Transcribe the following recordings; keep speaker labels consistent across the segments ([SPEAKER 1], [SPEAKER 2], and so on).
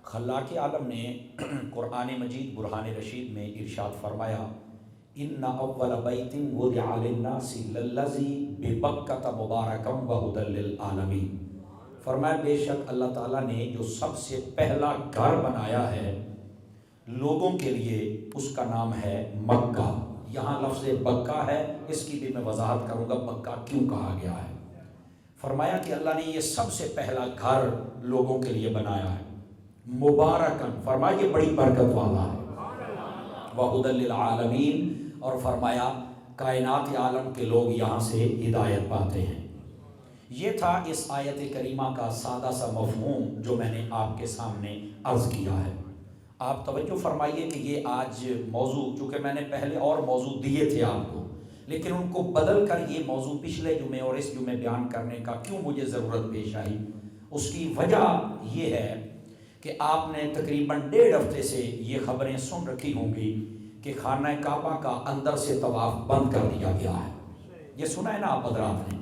[SPEAKER 1] خلاق عالم نے قرآن مجید برہان رشید میں ارشاد فرمایا ان اول بیت وضع للناس للذی ببکۃ مبارکا وہدی للعالمین۔ فرمایا بے شک اللہ تعالیٰ نے جو سب سے پہلا گھر بنایا ہے لوگوں کے لیے اس کا نام ہے مکہ۔ یہاں لفظ بکہ ہے، اس کی بھی میں وضاحت کروں گا بکہ کیوں کہا گیا ہے۔ فرمایا کہ اللہ نے یہ سب سے پہلا گھر لوگوں کے لیے بنایا ہے مبارکن، فرمایا یہ بڑی برکت والا ہے، وہدی للعالمین، اور فرمایا کائنات عالم کے لوگ یہاں سے ہدایت پاتے ہیں۔ یہ تھا اس آیت کریمہ کا سادہ سا مفہوم جو میں نے آپ کے سامنے عرض کیا ہے۔ آپ توجہ فرمائیے کہ یہ آج موضوع، چونکہ میں نے پہلے اور موضوع دیے تھے آپ کو، لیکن ان کو بدل کر یہ موضوع پچھلے جمعے اور اس جمعے بیان کرنے کا کیوں مجھے ضرورت پیش آئی، اس کی وجہ یہ ہے کہ آپ نے تقریباً 1.5 ہفتے سے یہ خبریں سن رکھی ہوں گی کہ خانہ کعبہ کا اندر سے طواف بند کر دیا گیا ہے۔ یہ سنا ہے نا آپ حضرات نے؟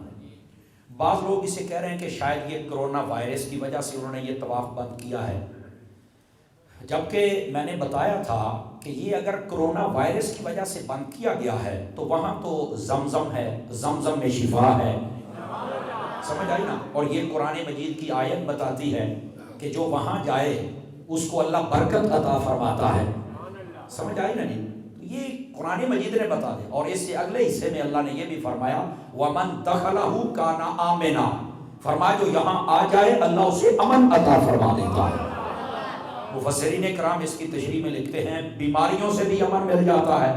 [SPEAKER 1] بعض لوگ اسے کہہ رہے ہیں کہ شاید یہ کرونا وائرس کی وجہ سے انہوں نے یہ طواف بند کیا ہے، جبکہ میں نے بتایا تھا کہ یہ اگر کرونا وائرس کی وجہ سے بند کیا گیا ہے تو وہاں تو زمزم ہے، زمزم میں شفا ہے، سمجھ آئی نا؟ اور یہ قرآن مجید کی آیت بتاتی ہے کہ جو وہاں جائے اس کو اللہ برکت عطا فرماتا ہے، سمجھ آئی نا؟ نہیں یہ قرآن مجید نے بتا دیا۔ اور اس سے اگلے حصے میں اللہ نے یہ بھی فرمایا وَمَن دَخَلَهُ كَانَ آمِنًا، فرمایا جو یہاں آ جائے اللہ اسے امن عطا فرما دیتا ہے۔ مفسرین کرام اس کی تشریح میں لکھتے ہیں بیماریوں سے بھی امن مل جاتا ہے،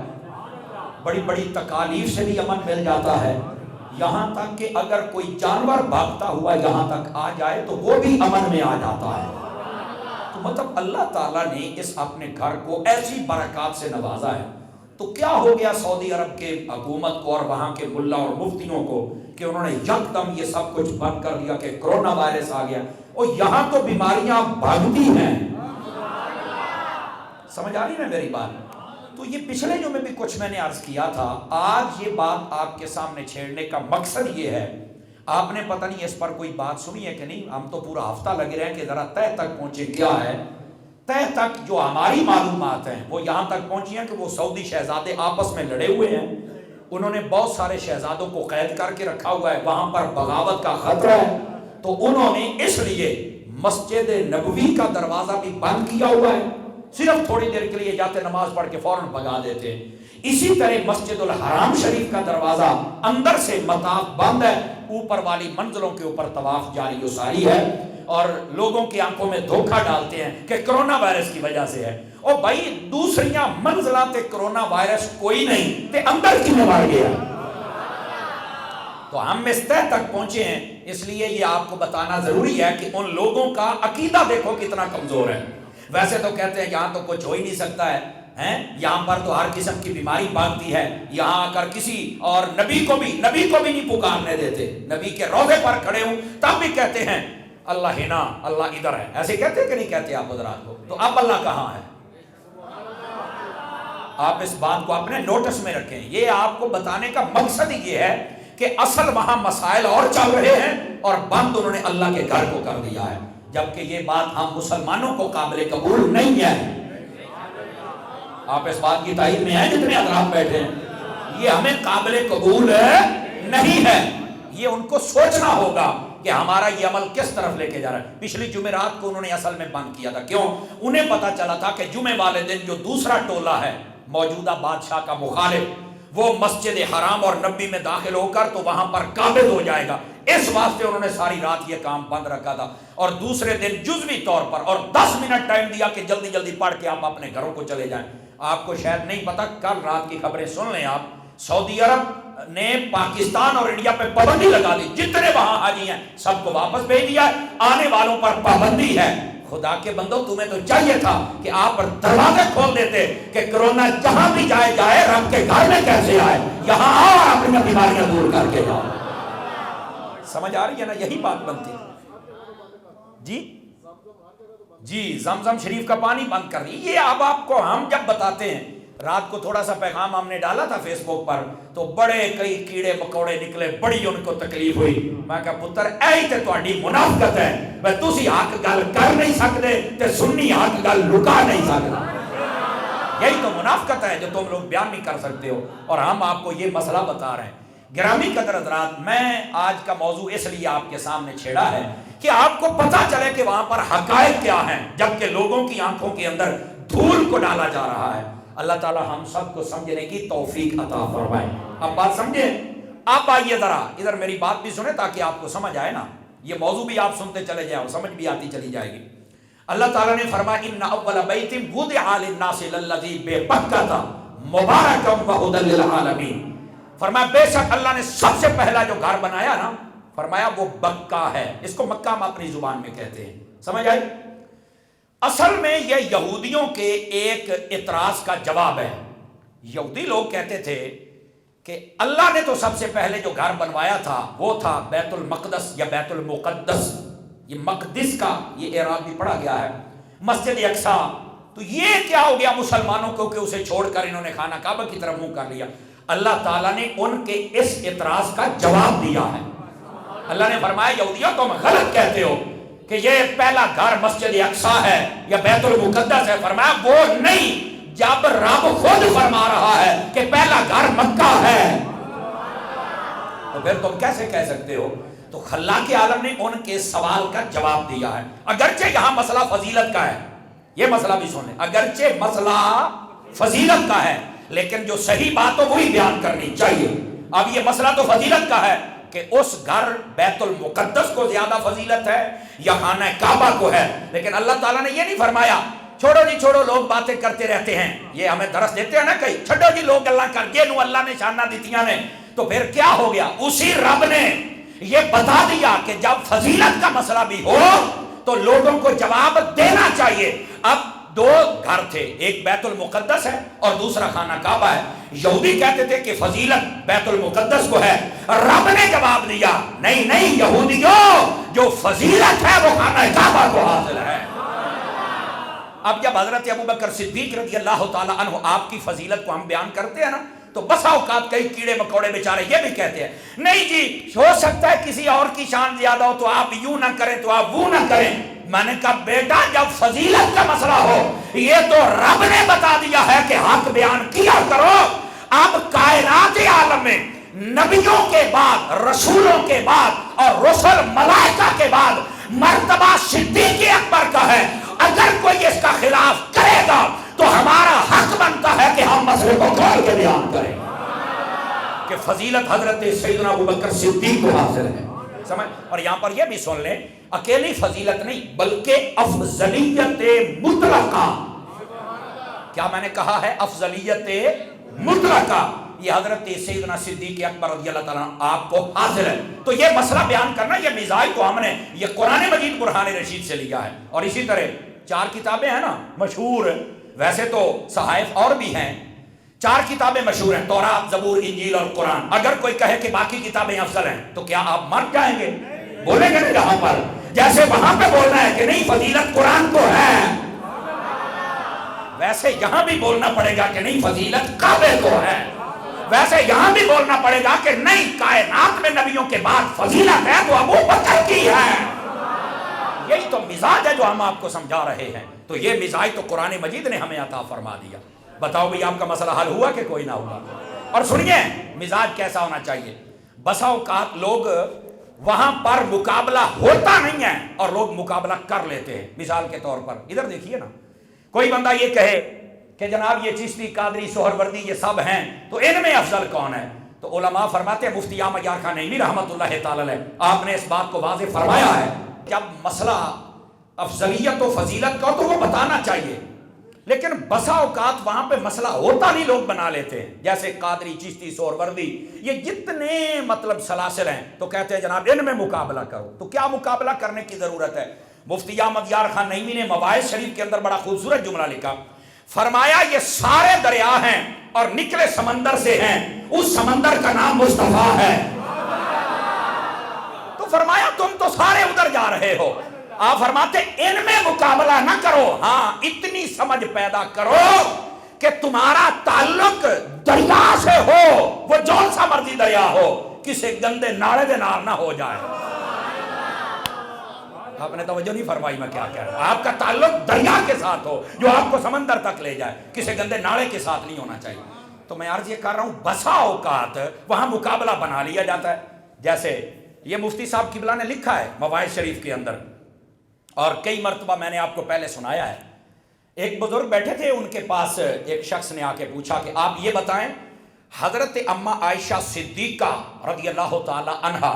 [SPEAKER 1] بڑی بڑی تکالیف سے بھی امن مل جاتا ہے، یہاں تک کہ اگر کوئی جانور بھاگتا ہوا یہاں تک آ جائے تو وہ بھی امن میں آ جاتا ہے۔ تو مطلب اللہ تعالیٰ نے اس اپنے گھر کو ایسی برکات سے نوازا ہے۔ تو کیا ہو گیا سعودی عرب کے حکومت کو اور وہاں کے ملا اور مفتیوں کو کہ انہوں نے یکدم یہ سب کچھ بند کر دیا کہ کرونا وائرس آ گیا، اور یہاں تو بیماریاں بھاگتی ہیں، سمجھ آ رہی نا میری بات؟ تو یہ پچھلے جو میں بھی کچھ میں نے عرض کیا تھا، آج یہ بات آپ کے سامنے چھیڑنے کا مقصد یہ ہے، آپ نے پتہ نہیں اس پر کوئی بات سنی ہے کہ نہیں، ہم تو پورا ہفتہ لگے رہے ہیں کہ ذرا تہ تک پہنچے کیا ہے۔ تہ تک جو ہماری معلومات ہیں وہ یہاں تک پہنچی ہیں کہ وہ سعودی شہزادے آپس میں لڑے ہوئے ہیں، انہوں نے بہت سارے شہزادوں کو قید کر کے رکھا ہوا ہے، وہاں پر بغاوت کا خطرہ ہے، تو انہوں نے اس لیے مسجد نبوی کا دروازہ بھی بند کیا ہوا ہے، صرف تھوڑی دیر کے لیے جاتے نماز پڑھ کے فوراً بھگا دیتے ہیں۔ اسی طرح مسجد الحرام شریف کا دروازہ اندر سے مطاف بند ہے، اوپر والی منزلوں کے اوپر طواف جاری و ساری ہے، اور لوگوں کی آنکھوں میں دھوکہ ڈالتے ہیں کہ کرونا وائرس کی وجہ سے ہے۔ اور بھائی دوسریاں منزلات کرونا وائرس کوئی نہیں تے اندر کی میں مار گیا، تو ہم اس طے تک پہنچے ہیں۔ اس لیے یہ آپ کو بتانا ضروری ہے کہ ان لوگوں کا عقیدہ دیکھو کتنا کمزور ہے۔ ویسے تو کہتے ہیں یہاں تو کچھ ہو ہی نہیں سکتا ہے، یہاں پر تو ہر قسم کی بیماری بھاگتی ہے، یہاں آ کر کسی اور نبی کو بھی نہیں پکارنے دیتے، نبی کے روضے پر کھڑے ہوں تب بھی کہتے ہیں اللہ ہنا، اللہ ادھر ہے، ایسے کہتے ہیں کہ نہیں کہتے آپ حضرات کو؟ تو اب اللہ کہاں ہے؟ آپ اس بات کو اپنے نوٹس میں رکھیں، یہ آپ کو بتانے کا مقصد یہ ہے کہ اصل وہاں مسائل اور چل رہے ہیں اور بند انہوں نے اللہ کے گھر کو کر دیا ہے، جبکہ یہ بات ہم مسلمانوں کو قابل قبول نہیں ہے۔ آپ اس بات کی تائید میں ہیں جتنے حضرات بیٹھے ہیں؟ یہ ہمیں قابل قبول نہیں ہے، یہ ان کو سوچنا ہوگا کہ ہمارا یہ عمل کس طرف لے کے جا رہا ہے۔ پچھلی جمعرات کو انہوں نے اصل میں بند کیا تھا، کیوں؟ انہیں پتا چلا تھا کہ جمعے والے دن جو دوسرا ٹولہ ہے موجودہ بادشاہ کا مخالف، وہ مسجد حرام اور نبی میں داخل ہو کر تو وہاں پر قابض ہو جائے گا، اس واسطے انہوں نے ساری رات یہ کام بند رکھا تھا، اور دوسرے دن جزوی طور پر اور 10 منٹ ٹائم دیا کہ جلدی جلدی پڑھ کے آپ اپنے گھروں کو چلے جائیں۔ آپ کو شاید نہیں پتا، کل رات کی خبریں سن لیں آپ، سعودی عرب نے پاکستان اور انڈیا پہ پابندی لگا دی، جتنے وہاں حاجی ہیں سب کو واپس بھیج دیا ہے، آنے والوں پر پابندی ہے۔ خدا کے بندو تمہیں تو چاہیے تھا کہ آپ دروازے کھول دیتے کہ کرونا جہاں بھی جائے رب کے گھر میں کیسے آئے، یہاں آؤ اور اپنی بیماریاں دور کر کے جاؤ۔ سمجھ آ رہی ہے نا؟ یہی بات بنتی جی زمزم شریف کا پانی بند کر دی۔ یہ اب آپ کو ہم جب بتاتے ہیں رات کو تھوڑا سا پیغام ہم نے ڈالا تھا فیس بک پر تو بڑے کئی کیڑے مکوڑے نکلے, بڑی ان کو تکلیف ہوئی. میں کہا پتر ایہی تے تہاڈی منافقت ہے, میں تسی حق گل کر نہیں سکتے تے سنی حق گل لکا نہیں سکتے. یہی تو منافقت ہے جو تم لوگ بیان نہیں کر سکتے ہو, اور ہم آپ کو یہ مسئلہ بتا رہے ہیں. گرامی قدر حضرات, میں آج کا موضوع اس لیے آپ کے سامنے چھیڑا ہے کہ آپ کو پتہ چلے کہ وہاں پر حقائق کیا ہیں, جبکہ لوگوں کی آنکھوں کے اندر دھول کو ڈالا جا رہا ہے. اللہ تعالی ہم سب کو سمجھنے کی توفیق عطا فرمائے. اب بات سمجھے؟ آپ آئیے ذرا ادھر میری بات بھی سنیں تاکہ آپ کو سمجھ آئے نا. یہ موضوع بھی آپ سنتے چلے جائیں اور سمجھ بھی آتی چلی جائے گی. اللہ تعالیٰ نے فرمایا ان اول بیت وضع للناس للذی ببکۃ مبارکا وہدی للعالمین. فرمایا بے شک اللہ نے سب سے پہلا جو گھر بنایا نا, فرمایا وہ بکہ ہے. اس کو مکہ ہم اپنی زبان میں کہتے ہیں. سمجھ آئی؟ اصل میں یہ یہودیوں کے ایک اعتراض کا جواب ہے. یہودی لوگ کہتے تھے کہ اللہ نے تو سب سے پہلے جو گھر بنوایا تھا وہ تھا بیت المقدس یا بیت المقدس. یہ مقدس کا یہ اعراب بھی پڑھا گیا ہے, مسجد اقصی. تو یہ کیا ہو گیا مسلمانوں کو کہ اسے چھوڑ کر انہوں نے خانہ کعبہ کی طرف منہ کر لیا. اللہ تعالیٰ نے ان کے اس اعتراض کا جواب دیا ہے. اللہ نے فرمایا یہودیوں تم غلط کہتے ہو کہ یہ پہلا گھر مسجد اقصی ہے یا بیت المقدس ہے. فرمایا وہ نہیں, جب رب خود فرما رہا ہے کہ پہلا گھر مکہ ہے تو پھر تم کیسے کہہ سکتے ہو؟ تو خلاق عالم نے ان کے سوال کا جواب دیا ہے. اگرچہ یہاں مسئلہ فضیلت کا ہے, یہ مسئلہ بھی سن لیں, اگرچہ مسئلہ فضیلت کا ہے لیکن جو صحیح بات ہو وہی بیان کرنی چاہیے. اب یہ مسئلہ تو فضیلت کا ہے کہ اس گھر بیت المقدس کو زیادہ فضیلت ہے یا خانہ کعبہ کو ہے, لیکن اللہ تعالیٰ نے یہ نہیں فرمایا چھوڑو جی چھوڑو, لوگ باتیں کرتے رہتے ہیں. یہ ہمیں درس دیتے ہیں نا کئی, چھوڑو جی لوگ اللہ کر گئے نو اللہ نے شانہ دیتیاں نے. تو پھر کیا ہو گیا؟ اسی رب نے یہ بتا دیا کہ جب فضیلت کا مسئلہ بھی ہو تو لوگوں کو جواب دینا چاہیے. اب دو گھر تھے, ایک بیت المقدس ہے اور دوسرا خانہ کعبہ ہے. یہودی کہتے تھے کہ فضیلت بیت المقدس کو ہے. رب نے جواب دیا نہیں نہیں یہودیوں, جو فضیلت ہے وہ خانہ کعبہ کو حاصل ہے. اب جب حضرت ابوبکر صدیق رضی اللہ تعالیٰ عنہ آپ کی فضیلت کو ہم بیان کرتے ہیں نا تو بسا اوقات کئی کیڑے مکوڑے بیچارے یہ بھی کہتے ہیں نہیں جی ہو سکتا ہے کسی اور کی شان زیادہ ہو تو آپ یوں نہ کریں تو آپ وہ نہ کریں. میں نے کہا بیٹا جب فضیلت کا مسئلہ ہو یہ تو رب نے بتا دیا ہے کہ حق بیان کیا کرو. اب کائنات عالم میں نبیوں کے بعد, رسولوں کے بعد اور رسل ملائکہ کے بعد مرتبہ صدیق اکبر کا ہے. اگر کوئی اس کا خلاف کرے گا تو ہمارا حق بنتا ہے کہ ہم مسئلے کو کھول کے بیان کریں کہ فضیلت حضرت سیدنا ابوبکر صدیق کو حاصل ہے. سمجھ؟ اور یہاں پر یہ بھی سن لیں اکیلی فضیلت نہیں بلکہ افضلیت مطلقہ. کیا میں نے کہا ہے؟ افضلیت مطلقہ. یہ حضرت سیدنا صدیق اکبر رضی اللہ تعالیٰ آپ کو حاصل ہے. تو یہ مسئلہ بیان کرنا, یہ مزاج تو ہم نے یہ قرآن مجید برہان رشید سے لیا ہے. اور اسی طرح 4 کتابیں ہیں نا مشہور, ویسے تو صحائف اور بھی ہیں, 4 کتابیں مشہور ہیں, تورات, زبور, انجیل اور قرآن. اگر کوئی کہے کہ باقی کتابیں افضل ہیں تو کیا آپ مر جائیں گے؟ بولیں گے نہیں یہاں پر, جیسے وہاں پہ بولنا ہے کہ نہیں فضیلت قرآن کو ہے, ویسے یہاں بھی بولنا پڑے گا کہ نہیں فضیلت کعبے کو ہے. ویسے یہاں بھی بولنا پڑے گا کہ نہیں کائنات میں نبیوں کے بعد فضیلت ہے تو ابوبکر کی ہے. یہی تو مزاج ہے جو ہم آپ کو سمجھا رہے ہیں. تو یہ مزاج تو قرآن مجید نے ہمیں عطا فرما دیا. بتاؤ بھئی آپ کا مسئلہ حل ہوا کہ کوئی نہ ہوا؟ اور سنیے مزاج کیسا ہونا چاہیے. بسا اوقات لوگ وہاں پر مقابلہ ہوتا نہیں ہے اور لوگ مقابلہ کر لیتے ہیں. مثال کے طور پر ادھر دیکھیے نا, کوئی بندہ یہ کہے کہ جناب یہ چشتی, قادری, سہروردی یہ سب ہیں تو ان میں افضل کون ہے؟ تو علماء فرماتے ہیں, مفتی احمد یار خان نعیمی رحمۃ اللہ تعالی علیہ, آپ نے اس بات کو واضح فرمایا ہے جب مسئلہ افضلیت و فضیلت کا تو وہ بتانا چاہیے, لیکن بسا اوقات وہاں پہ مسئلہ ہوتا نہیں, لوگ بنا لیتے ہیں. جیسے قادری, چشتی, سہروردی یہ جتنے مطلب سلاسل ہیں تو کہتے ہیں جناب ان میں مقابلہ کرو. تو کیا مقابلہ کرنے کی ضرورت ہے؟ مفتی احمد یار خان نعیمی نے مواعظ شریف کے اندر بڑا خوبصورت جملہ لکھا. فرمایا یہ سارے دریا ہیں اور نکلے سمندر سے ہیں, اس سمندر کا نام مصطفیٰ ہے. تو فرمایا تم تو سارے ادھر جا رہے ہو. آپ فرماتے ان میں مقابلہ نہ کرو, ہاں اتنی سمجھ پیدا کرو کہ تمہارا تعلق دریا سے ہو، وہ جون سا مرضی دریا ہو، کسی گندے نالے دے نال نہ ہو جائے۔ آپ نے توجہ نہیں فرمائی میں کیا کہہ رہا ہوں۔ آپ کا تعلق دریا کے ساتھ ہو جو آپ کو سمندر تک لے جائے، کسی گندے نالے کے ساتھ نہیں ہونا چاہیے۔ تو میں عرض یہ کر رہا ہوں، بسا اوقات وہاں مقابلہ بنا لیا جاتا ہے، جیسے یہ مفتی صاحب قبلہ نے لکھا ہے مواعظ شریف کے اندر، اور کئی مرتبہ میں نے آپ کو پہلے سنایا ہے۔ ایک بزرگ بیٹھے تھے، ان کے پاس ایک شخص نے آ کے پوچھا کہ آپ یہ بتائیں، حضرت اما عائشہ صدیقہ رضی اللہ تعالی عنہا،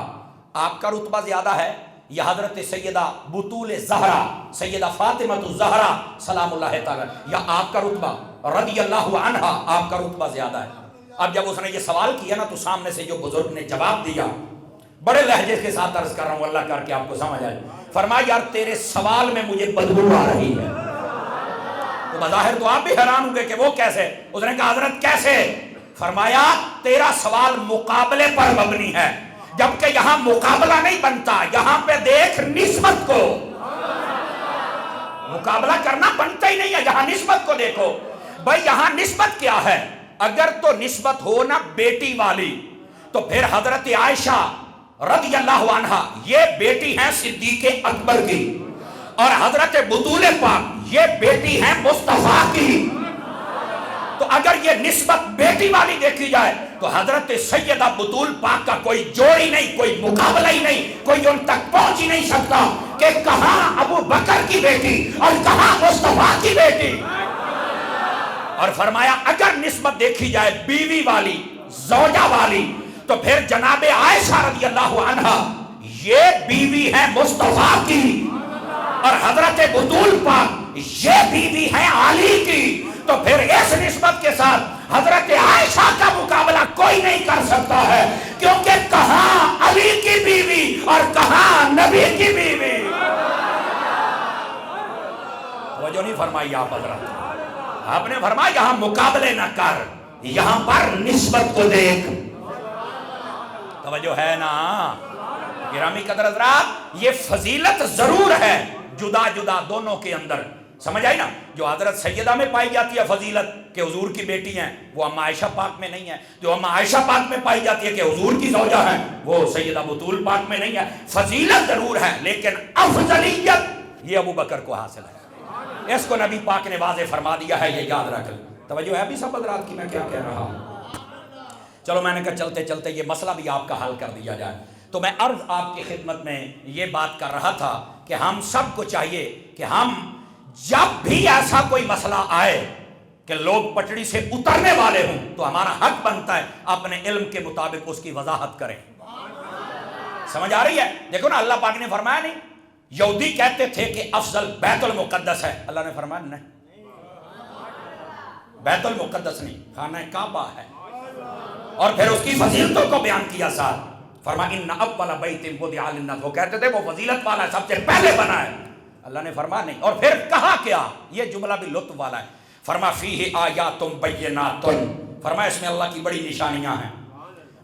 [SPEAKER 1] آپ کا رتبہ زیادہ ہے یا حضرت سیدہ بطول زہرا سیدہ فاطمہ الزہرا سلام اللہ تعالی، یا آپ کا رتبہ رضی اللہ عنہا آپ کا رتبہ زیادہ ہے؟ اب جب اس نے یہ سوال کیا نا، تو سامنے سے جو بزرگ نے جواب دیا، بڑے لہجے کے ساتھ عرض کر رہا ہوں اللہ کر کے آپ کو سمجھ آئے، فرمایا یار تیرے سوال میں مجھے بدبو آ رہی ہے۔ تو بظاہر تو آپ بھی حیران ہوں گے کہ وہ کیسے؟ اس نے کہا حضرت کیسے؟ فرمایا تیرا سوال مقابلے پر مبنی ہے، جبکہ یہاں مقابلہ نہیں بنتا، یہاں پہ دیکھ نسبت کو، مقابلہ کرنا بنتا ہی نہیں ہے، یہاں نسبت کو دیکھو۔ بھائی یہاں نسبت کیا ہے؟ اگر تو نسبت ہو نا بیٹی والی، تو پھر حضرت عائشہ رضی اللہ عنہا یہ بیٹی ہیں صدیق اکبر کی، اور حضرت بطول پاک یہ بیٹی ہیں مصطفیٰ کی۔ تو اگر یہ نسبت بیٹی والی دیکھی جائے تو حضرت سیدہ بطول پاک کا کوئی جوڑ ہی نہیں، کوئی مقابلہ ہی نہیں، کوئی ان تک پہنچ ہی نہیں سکتا کہ کہاں ابو بکر کی بیٹی اور کہاں مصطفیٰ کی بیٹی۔ اور فرمایا اگر نسبت دیکھی جائے بیوی والی، زوجہ والی، تو پھر جناب عائشہ رضی اللہ عنہا یہ بیوی ہے مصطفیٰ کی، اور حضرت بطول پاک یہ بیوی ہے علی کی۔ تو پھر اس نسبت کے ساتھ حضرت عائشہ کا مقابلہ کوئی نہیں کر سکتا ہے، کیونکہ کہاں علی کی بیوی اور کہاں نبی کی بیوی۔ توجہ نہیں فرمائی آپ حضرت؟ آپ نے فرمایا یہاں مقابلے نہ کر، یہاں پر نسبت کو دیکھ۔ توجہ ہے نا گرامی قدر حضرات؟ یہ فضیلت ضرور ہے جدا جدا دونوں کے اندر، سمجھ آئی نا؟ جو حضرت سیدہ میں پائی جاتی ہے فضیلت کہ حضور کی بیٹی ہیں، وہ اما عائشہ پاک میں نہیں ہے۔ جو اما عائشہ پاک میں پائی جاتی ہے کہ حضور کی زوجہ ہیں، وہ سیدہ بطول پاک میں نہیں ہے۔ فضیلت ضرور ہے لیکن افضلیت یہ ابو بکر کو حاصل ہے، اس کو نبی پاک نے واضح فرما دیا ہے، یہ یاد رکھ لیں۔ توجہ ہے بھی سب حضرات کی میں کیا کہہ رہا ہوں؟ چلو میں نے کہا چلتے چلتے یہ مسئلہ بھی آپ کا حل کر دیا جائے۔ تو میں عرض آپ کی خدمت میں یہ بات کر رہا تھا کہ ہم سب کو چاہیے کہ ہم جب بھی ایسا کوئی مسئلہ آئے کہ لوگ پٹڑی سے اترنے والے ہوں، تو ہمارا حق بنتا ہے اپنے علم کے مطابق اس کی وضاحت کریں۔ سمجھ آ رہی ہے؟ دیکھو نا اللہ پاک نے فرمایا نہیں، یہودی کہتے تھے کہ افضل بیت المقدس ہے، اللہ نے فرمایا نہیں، بیت المقدس نہیں، خانہ کعبہ ہے۔ اور پھر اس کی فضیلتوں کو بیان کیا ساتھ، فرمایا ان اول بیت وضع للناس، وہ کہتے تھے وہ فضیلت والا ہے، سب سے پہلے بنا ہے، اللہ نے فرمایا نہیں۔ اور پھر کہا کیا؟ یہ جملہ بھی لطف والا ہے، فرمایا فیہ آیات بینات، فرمایا اس میں اللہ کی بڑی نشانیاں ہیں۔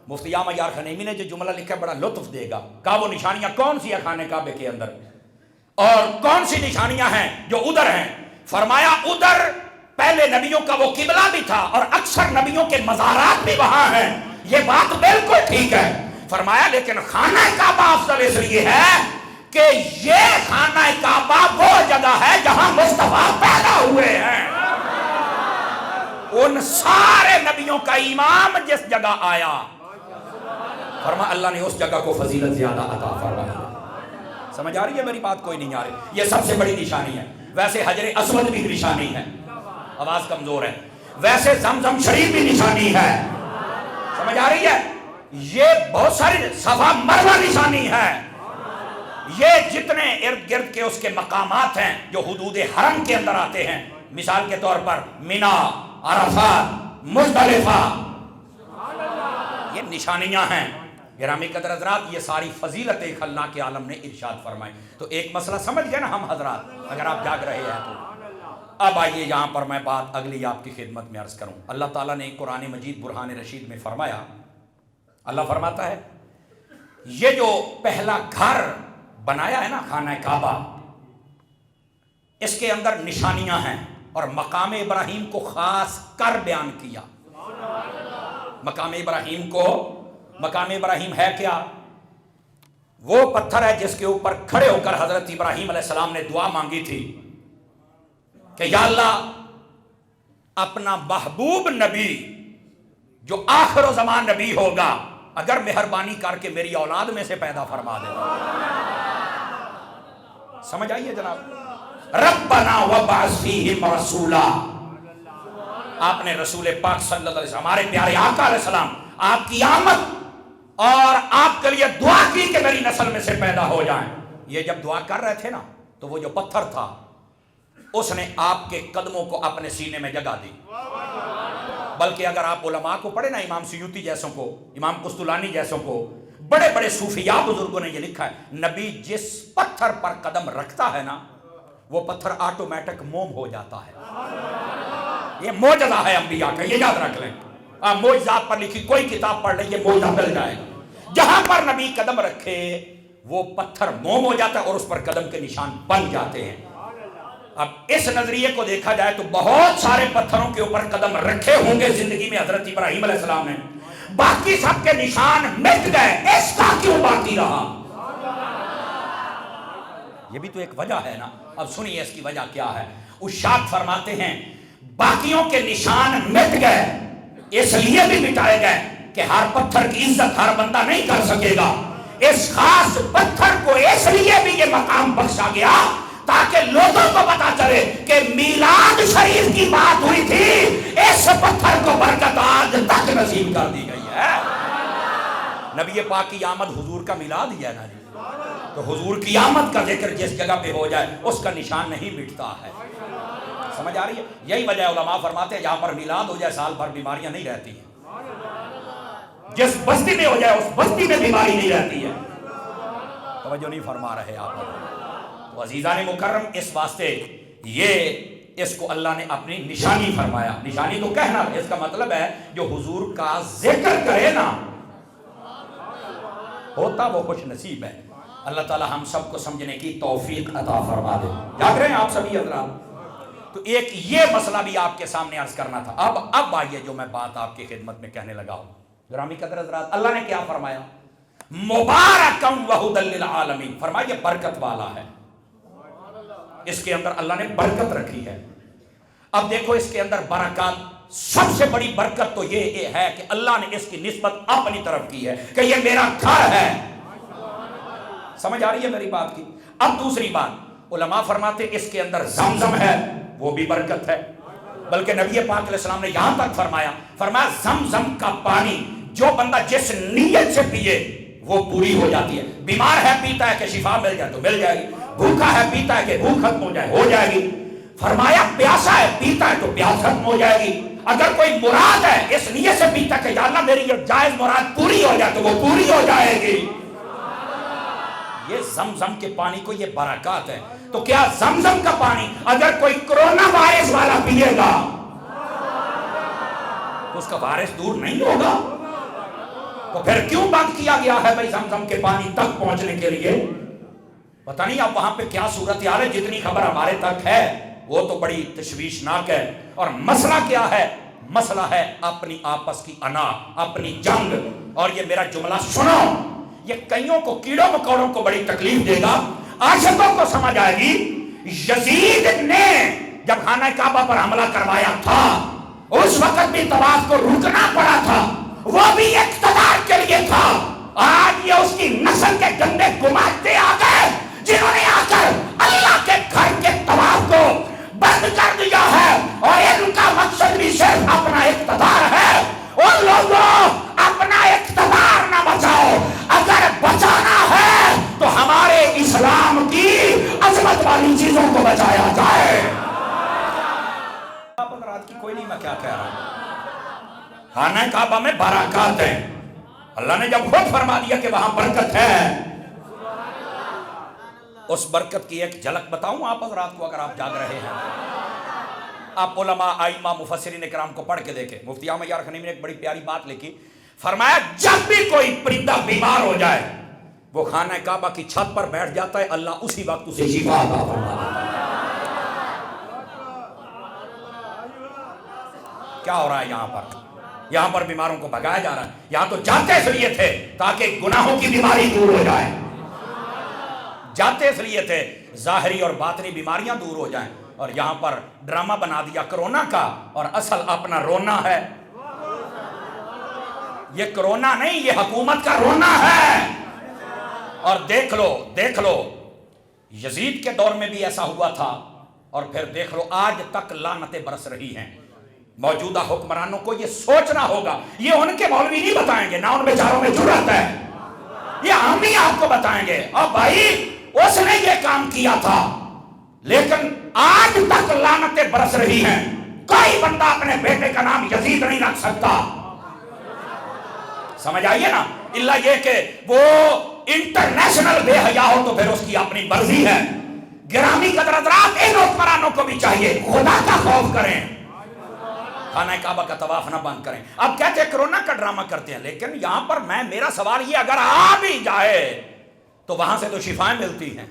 [SPEAKER 1] مفتی یامہ یار خنیمی نے جو جملہ لکھا ہے بڑا لطف دے گا، کہا وہ نشانیاں کون سی ہیں خانہ کعبے کے اندر، اور کون سی نشانیاں ہیں جو ادھر ہیں؟ فرمایا ادھر پہلے نبیوں کا وہ قبلہ بھی تھا اور اکثر نبیوں کے مزارات بھی وہاں ہیں، یہ بات بالکل ٹھیک ہے۔ فرمایا لیکن خانہ کعبہ افضل اس لیے ہے کہ یہ خانہ کعبہ وہ جگہ ہے جہاں مصطفیٰ پیدا ہوئے ہیں۔ ان سارے نبیوں کا امام جس جگہ آیا، فرمایا اللہ نے اس جگہ کو فضیلت زیادہ عطا فرمائی۔ سمجھ آ رہی ہے میری بات؟ کوئی نہیں آ رہی؟ یہ سب سے بڑی نشانی ہے۔ ویسے حجر اسود بھی نشانی ہے، آواز کمزور ہے۔ ویسے زمزم شریف بھی نشانی ہے، سمجھ آ رہی ہے؟ یہ بہت ساری صفا مروہ نشانی ہے۔ یہ جتنے ارد گرد کے اس کے مقامات ہیں جو حدود حرم کے اندر آتے ہیں، مثال کے طور پر مینا، عرفات، مزدلفہ، یہ نشانیاں ہیں۔ گرامی قدر حضرات، یہ ساری فضیلت ایک اللہ کے عالم نے ارشاد فرمائی۔ تو ایک مسئلہ سمجھ گئے نا ہم حضرات، اگر آپ جاگ رہے ہیں تو۔ اب آئیے یہاں پر میں بات اگلی آپ کی خدمت میں عرض کروں۔ اللہ تعالیٰ نے قرآن مجید برہان رشید میں فرمایا، اللہ فرماتا ہے یہ جو پہلا گھر بنایا ہے نا خانہ کعبہ، اس کے اندر نشانیاں ہیں اور مقام ابراہیم کو خاص کر بیان کیا. مقام ابراہیم ہے کیا؟ وہ پتھر ہے جس کے اوپر کھڑے ہو کر حضرت ابراہیم علیہ السلام نے دعا مانگی تھی کہ یا اللہ اپنا محبوب نبی جو آخر و زمان نبی ہوگا اگر مہربانی کر کے میری اولاد میں سے پیدا فرما دے. سمجھ آئیے جناب؟ ربنا وابعث فیہم رسولا. آپ نے رسول پاک صلی اللہ علیہ وسلم ہمارے پیارے آقا علیہ السلام آپ کی آمد اور آپ کے لیے دعا کی کہ میری نسل میں سے پیدا ہو جائیں. یہ جب دعا کر رہے تھے نا تو وہ جو پتھر تھا اس نے آپ کے قدموں کو اپنے سینے میں جگہ دی. بلکہ اگر آپ علماء کو پڑھیں نا، امام سیوطی جیسوں کو، امام قسطلانی جیسوں کو، بڑے بڑے صوفیاء بزرگوں نے یہ لکھا ہے نبی جس پتھر پر قدم رکھتا ہے نا وہ پتھر آٹومیٹک موم ہو جاتا ہے. یہ معجزہ ہے انبیاء کا، یہ یاد رکھ لیں. آپ معجزات پر لکھی کوئی کتاب پڑھ لیں یہ معجزہ مل جائے گا. جہاں پر نبی قدم رکھے وہ پتھر موم ہو جاتا ہے اور اس پر قدم کے نشان بن جاتے ہیں. اب اس نظریے کو دیکھا جائے تو بہت سارے پتھروں کے اوپر قدم رکھے ہوں گے زندگی میں حضرت ابراہیم علیہ السلام نے، باقی سب کے نشان مٹ گئے. اس کا کیوں باقی رہا؟ یہ بھی تو ایک وجہ ہے نا. اب سنیے اس کی وجہ کیا ہے. اشاعت فرماتے ہیں باقیوں کے نشان مٹ گئے اس لیے بھی مٹائے گئے کہ ہر پتھر کی عزت ہر بندہ نہیں کر سکے گا. اس خاص پتھر کو اس لیے بھی یہ مقام بخشا گیا تاکہ لوگوں کو پتا چلے کہ میلاد شریف کی بات ہوئی تھی، اس پتھر کو برکت آج تک نصیب کر دی گئی ہے. نبی پاک کی آمد حضور کا میلاد ہی ہے نا جی. تو حضور کی آمد کا ذکر جس جگہ پہ ہو جائے اس کا نشان نہیں مٹتا ہے. سمجھ آ رہی ہے؟ یہی وجہ علماء فرماتے ہیں جہاں پر میلاد ہو جائے سال بھر بیماریاں نہیں رہتی ہیں. جس بستی میں ہو جائے اس بستی میں بیماری نہیں رہتی ہے. توجہ نہیں فرما رہے آپ. تو عزیزان مکرم اس واسطے یہ اس کو اللہ نے اپنی نشانی فرمایا. نشانی تو کہنا، اس کا مطلب ہے جو حضور کا ذکر کرے نا ہوتا وہ خوش نصیب ہے. اللہ تعالی ہم سب کو سمجھنے کی توفیق عطا فرما دے. جاگ رہے ہیں آپ سبھی حضرات؟ تو ایک یہ مسئلہ بھی آپ کے سامنے عرض کرنا تھا. اب آئیے جو میں بات آپ کی خدمت میں کہنے لگا ہوں. گرامی قدر حضرات، اللہ نے کیا فرمایا؟ مبارکم وہدی للعالمین. فرمایا یہ برکت والا ہے، اس کے اندر اللہ نے برکت رکھی ہے. اب دیکھو اس کے اندر برکات، سب سے بڑی برکت تو یہ ہے کہ اللہ نے اس کی نسبت اپنی طرف کی ہے کہ یہ میرا گھر ہے. سمجھ آ رہی ہے میری بات کی؟ اب دوسری بات، علماء فرماتے اس کے اندر زمزم ہے، وہ بھی برکت ہے. بلکہ نبی پاک علیہ السلام نے یہاں تک فرمایا زمزم کا پانی جو بندہ جس نیت سے پیے وہ پوری ہو جاتی ہے. بیمار ہے پیتا ہے کہ شفا مل جائے تو مل جائے گی، بھوکا ہے پیتا ہے کہ بھوک ختم ہو جائے گی. فرمایا پیاسا ہے پیتا ہے تو پیاس ختم ہو جائے گی. اگر کوئی مراد ہے اس نیت سے پیتا ہے کہ یا اللہ میری یہ جائز مراد پوری ہو جائے تو وہ پوری ہو جائے گی. یہ زمزم کے پانی کو یہ برکات ہے. تو کیا زمزم کا پانی اگر کوئی کرونا وائرس والا پیے گا تو اس کا وائرس دور نہیں ہوگا؟ تو پھر کیوں بند کیا گیا ہے بھائی زمزم کے پانی تک پہنچنے کے لیے؟ پتہ نہیں اب وہاں پہ کیا صورتحال ہے. جتنی خبر ہمارے تک ہے وہ تو بڑی تشویشناک ہے. اور مسئلہ کیا ہے؟ مسئلہ ہے اپنی آپس کی انا، اپنی جنگ. اور یہ میرا جملہ سنو، یہ کئیوں کو کیڑوں مکوڑوں کو بڑی تکلیف دے گا، عاشقوں کو سمجھ آئے گی. یزید نے جب خانہ کعبہ پر حملہ کروایا تھا اس وقت بھی طواف کو رکنا پڑا تھا، وہ بھی اقتدار کے لیے تھا. آج یہ اس کی نسل کے گندے گماشتے آ گئے جنہوں نے آ کر اللہ کے گھر کے طواف کو بند کر دیا ہے اور ان کا مقصد بھی صرف اپنا اقتدار ہے. ان لوگوں اپنا اقتدار نہ بچاؤ، اگر بچانا ہے تو ہمارے اسلام کی عظمت والی چیزوں کو بچایا جائے. رات کی کوئی نہیں، میں کیا کہہ رہا ہوں. خانہ کعبہ میں برکات ہیں. اللہ نے جب خود فرما دیا کہ وہاں برکت ہے، اس برکت کی ایک جھلک بتاؤں آپ حضرات کو اگر آپ جاگ رہے ہیں. آپ علماء، ائمہ، مفسرین کرام کو پڑھ کے دیکھیں. مفتی احمد یار خنیمی نے ایک بڑی پیاری بات لکھی. فرمایا جب بھی کوئی پرندہ بیمار ہو جائے وہ خانہ کعبہ کی چھت پر بیٹھ جاتا ہے، اللہ اسی وقت اسے شفا عطا فرما دیتا ہے. کیا ہو رہا ہے یہاں پر؟ یہاں پر بیماروں کو بھگایا جا رہا ہے. یہاں تو جاتے اس لیے تھے تاکہ گناہوں کی بیماری دور ہو جائے. جاتے اس لیے تھے ظاہری اور باطنی بیماریاں دور ہو جائیں. اور یہاں پر ڈرامہ بنا دیا کرونا کا، اور اصل اپنا رونا ہے. یہ کرونا نہیں، یہ حکومت کا رونا ہے. اور دیکھ لو یزید کے دور میں بھی ایسا ہوا تھا، اور پھر دیکھ لو آج تک لعنتیں برس رہی ہیں. موجودہ حکمرانوں کو یہ سوچنا ہوگا. یہ ان کے مولوی نہیں بتائیں گے، نہ ان بیچاروں میں جرأت ہے، یہ ہم ہی آپ کو بتائیں گے. اور بھائی اس نے یہ کام کیا تھا، لیکن آج تک لعنتیں برس رہی ہیں. کوئی بندہ اپنے بیٹے کا نام یزید نہیں رکھ سکتا. سمجھ آئیے نا؟ اللہ یہ کہ وہ انٹرنیشنل بے حیا ہو تو پھر اس کی اپنی مرضی ہے. گرامی قدر حضرات، ان حکمرانوں کو بھی چاہیے خدا کا خوف کریں، خانہ کعبہ کا طواف نہ بند کریں. اب کہتے ہیں کرونا کا ڈرامہ کرتے ہیں، لیکن یہاں پر میرا سوال یہ، اگر آ بھی جائے تو وہاں سے تو شفائیں ملتی ہیں،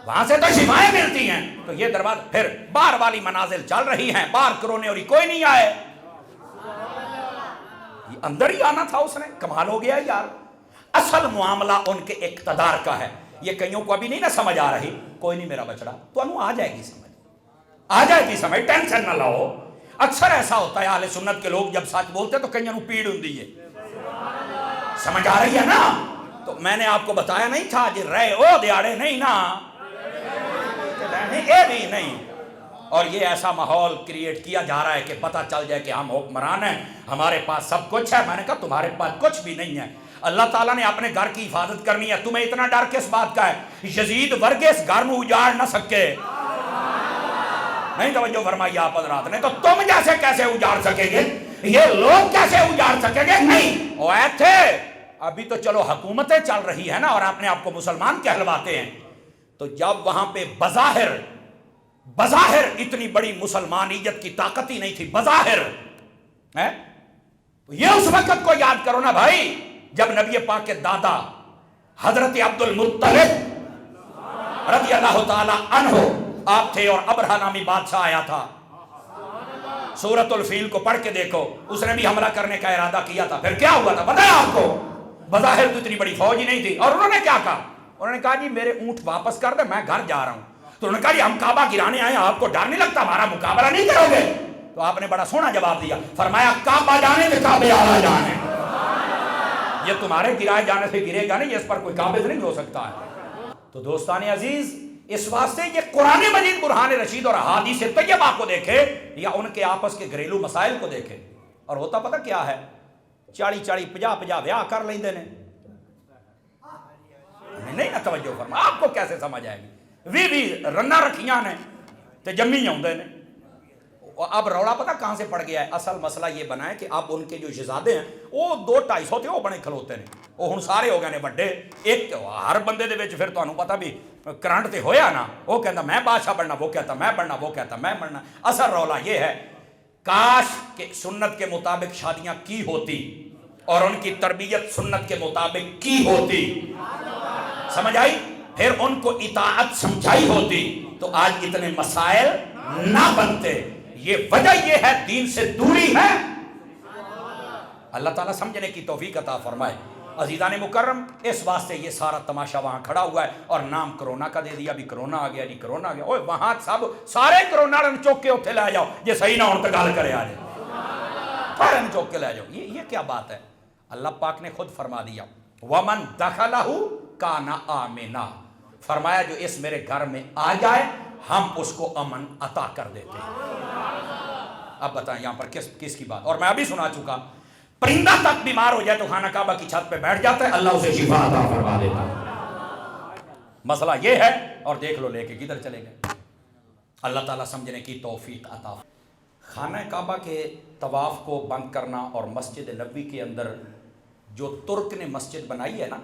[SPEAKER 1] وہاں سے تو شفائیں ملتی ہیں. تو یہ دروازہ پھر باہر والی منازل چل رہی ہیں، باہر کرونے اور کوئی نہیں آئے. اندر ہی آنا تھا اس نے. کمال ہو گیا یار. اصل معاملہ ان کے اقتدار کا ہے. یہ کئیوں کو ابھی نہیں نا سمجھ آ رہی. کوئی نہیں میرا بچڑا، تو انہوں آ جائے گی سمجھ، آ جائے گی سمجھ، ٹینشن نہ لاؤ. اکثر ایسا ہوتا ہے اہل سنت کے لوگ جب سچ بولتے تو کئیوں پیڑ ہوندی ہے. سمجھ آ رہی ہے نا؟ تو میں نے آپ کو بتایا نہیں تھا جی رہے او دیاڑے نہیں نا، یہ بھی نہیں. اور یہ ایسا ماحول کریٹ کیا جا رہا ہے کہ پتہ چل جائے کہ ہم حکمران ہیں، ہمارے پاس سب کچھ ہے. میں نے کہا تمہارے پاس کچھ بھی نہیں ہے. اللہ تعالیٰ نے اپنے گھر کی حفاظت کرنی ہے. تمہیں اتنا ڈر کس بات کا ہے؟ یزید ورگے اس گھر میں اجاڑ نہ سکے. نہیں توجہ فرمائی آپ حضرات نے. تو تم جیسے کیسے اجاڑ سکیں گے؟ یہ لوگ کیسے اجاڑ سکیں گے؟ نہیں وہ تھے. ابھی تو چلو حکومتیں چل رہی ہے نا، اور اپنے آپ کو مسلمان کہلواتے ہیں. تو جب وہاں پہ بظاہر اتنی بڑی مسلمانیت کی طاقت ہی نہیں تھی، بظاہر یہ اس وقت کو یاد کرو نا بھائی جب نبی پاک کے دادا حضرت عبد المطلب رضی اللہ تعالی عنہ آپ تھے، اور ابرہہ نامی بادشاہ آیا تھا. سورۃ الفیل کو پڑھ کے دیکھو، اس نے بھی حملہ کرنے کا ارادہ کیا تھا. پھر کیا ہوا تھا بتایا آپ کو؟ بظاہر تو اتنی بڑی فوج ہی نہیں تھی. اور انہوں نے کیا کہا؟ انہوں نے کہا جی میرے اونٹ واپس کر دے، میں گھر جا رہا ہوں. تو انہوں نے کہا جی ہم کعبہ گرانے آئے، آپ کو ڈر نہیں لگتا؟ ہمارا مقابلہ نہیں کرو گے؟ تو آپ نے بڑا سونا جواب دیا، فرمایا کعبہ جانے تو کعبے آلہ جانے. یہ تمہارے گرائے جانے سے گرے گا نہیں، اس پر کوئی قابض نہیں ہو سکتا ہے. تو دوستان عزیز، اس واسطے یہ قرآن مجید برہان رشید اور احادیث طیبہ کو دیکھے یا ان کے آپس کے گھریلو مسائل کو دیکھے. اور ہوتا پتہ کیا ہے؟ 40 50 بیاہ کر لیندے نے. نہیں نہ توجہ فرما، آپ کو کیسے سمجھ آئے گی؟ بھی رنا رکھیاں نے تے جمی آؤندے نے. اب روڑا پتہ کہاں سے پڑ گیا ہے؟ اصل مسئلہ یہ بنا ہے کہ اب ان کے جو شہزادے ہیں وہ 200-250 تھے، وہ بنے کھلوتے نے، وہ ہن سارے ہو گئے نے بڑے. ایک ہر بندے دے وچ پھر تانوں پتہ بھی کرنٹ تے ہویا نا، وہ کہتا میں بادشاہ بننا، وہ کہتا میں بننا، وہ کہتا میں بننا. اصل رولا یہ ہے، کاش کہ سنت کے مطابق شادیاں کی ہوتی اور ان کی تربیت سنت کے مطابق کی ہوتی. سمجھ آئی؟ پھر ان کو اطاعت سمجھائی ہوتی تو آج اتنے مسائل نہ بنتے. یہ وجہ یہ ہے دین سے دوری ہے. اللہ تعالیٰ سمجھنے کی توفیق عطا فرمائے. عزیزان مکرم، اس واسطے یہ سارا تماشا وہاں کھڑا ہوا ہے اور نام کرونا کا دے دیا. بھی کرونا آ گیا جی، کرونا آ گیا. اوہ وہاں سارے کرونا چوک کے اتھے لے جاؤ، یہ صحیح نہ ہون تو گل کرے آ جائے، سارے چوک کے لے جاؤ. یہ کیا بات ہے؟ اللہ پاک نے خود فرما دیا وَمَن دَخَلَهُ كَانَ آمِنًا، فرمایا جو اس میرے گھر میں آ جائے ہم اس کو امن عطا کر دیتے ہیں. اب بتائیں یہاں پر کس کی بات؟ اور میں ابھی سنا چکا، پرندہ تک بیمار ہو جائے تو خانہ کعبہ کی چھت پہ بیٹھ جاتا ہے، اللہ اسے شفا عطا فرما دیتا ہے. مسئلہ یہ ہے. اور دیکھ لو لے کے کدھر چلے گئے. اللہ تعالیٰ سمجھنے کی توفیق عطا. خانہ کعبہ کے طواف کو بند کرنا اور مسجد نبوی کے اندر جو ترک نے مسجد بنائی ہے نا،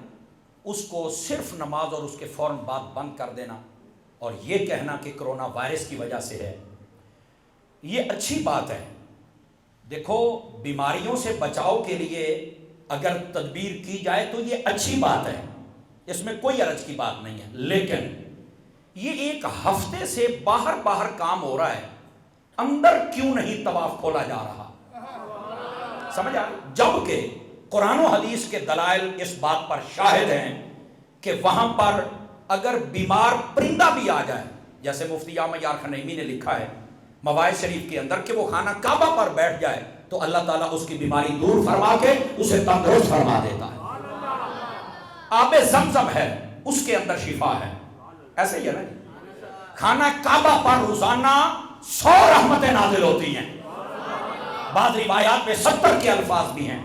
[SPEAKER 1] اس کو صرف نماز اور اس کے فوراً بعد بند کر دینا اور یہ کہنا کہ کرونا وائرس کی وجہ سے ہے، یہ اچھی بات ہے. دیکھو بیماریوں سے بچاؤ کے لیے اگر تدبیر کی جائے تو یہ اچھی بات ہے، اس میں کوئی حرج کی بات نہیں ہے. لیکن یہ ایک ہفتے سے باہر کام ہو رہا ہے اندر کیوں نہیں طواف کھولا جا رہا؟ سمجھا؟ جبکہ قرآن و حدیث کے دلائل اس بات پر شاہد ہیں کہ وہاں پر اگر بیمار پرندہ بھی آ جائے، جیسے مفتی احمد یار خنیمی نے لکھا ہے مواعظ شریف کے اندر، کہ وہ خانہ کعبہ پر بیٹھ جائے تو اللہ تعالیٰ اس کی بیماری دور فرما کے اسے تندرست فرما دیتا ہے۔ آب زمزم ہے، اس کے اندر شفا ہے، ایسے ہی ہے نا؟ خانہ کعبہ پر روزانہ 100 رحمتیں نازل ہوتی ہیں، بعض روایات میں 70 کے الفاظ بھی ہیں،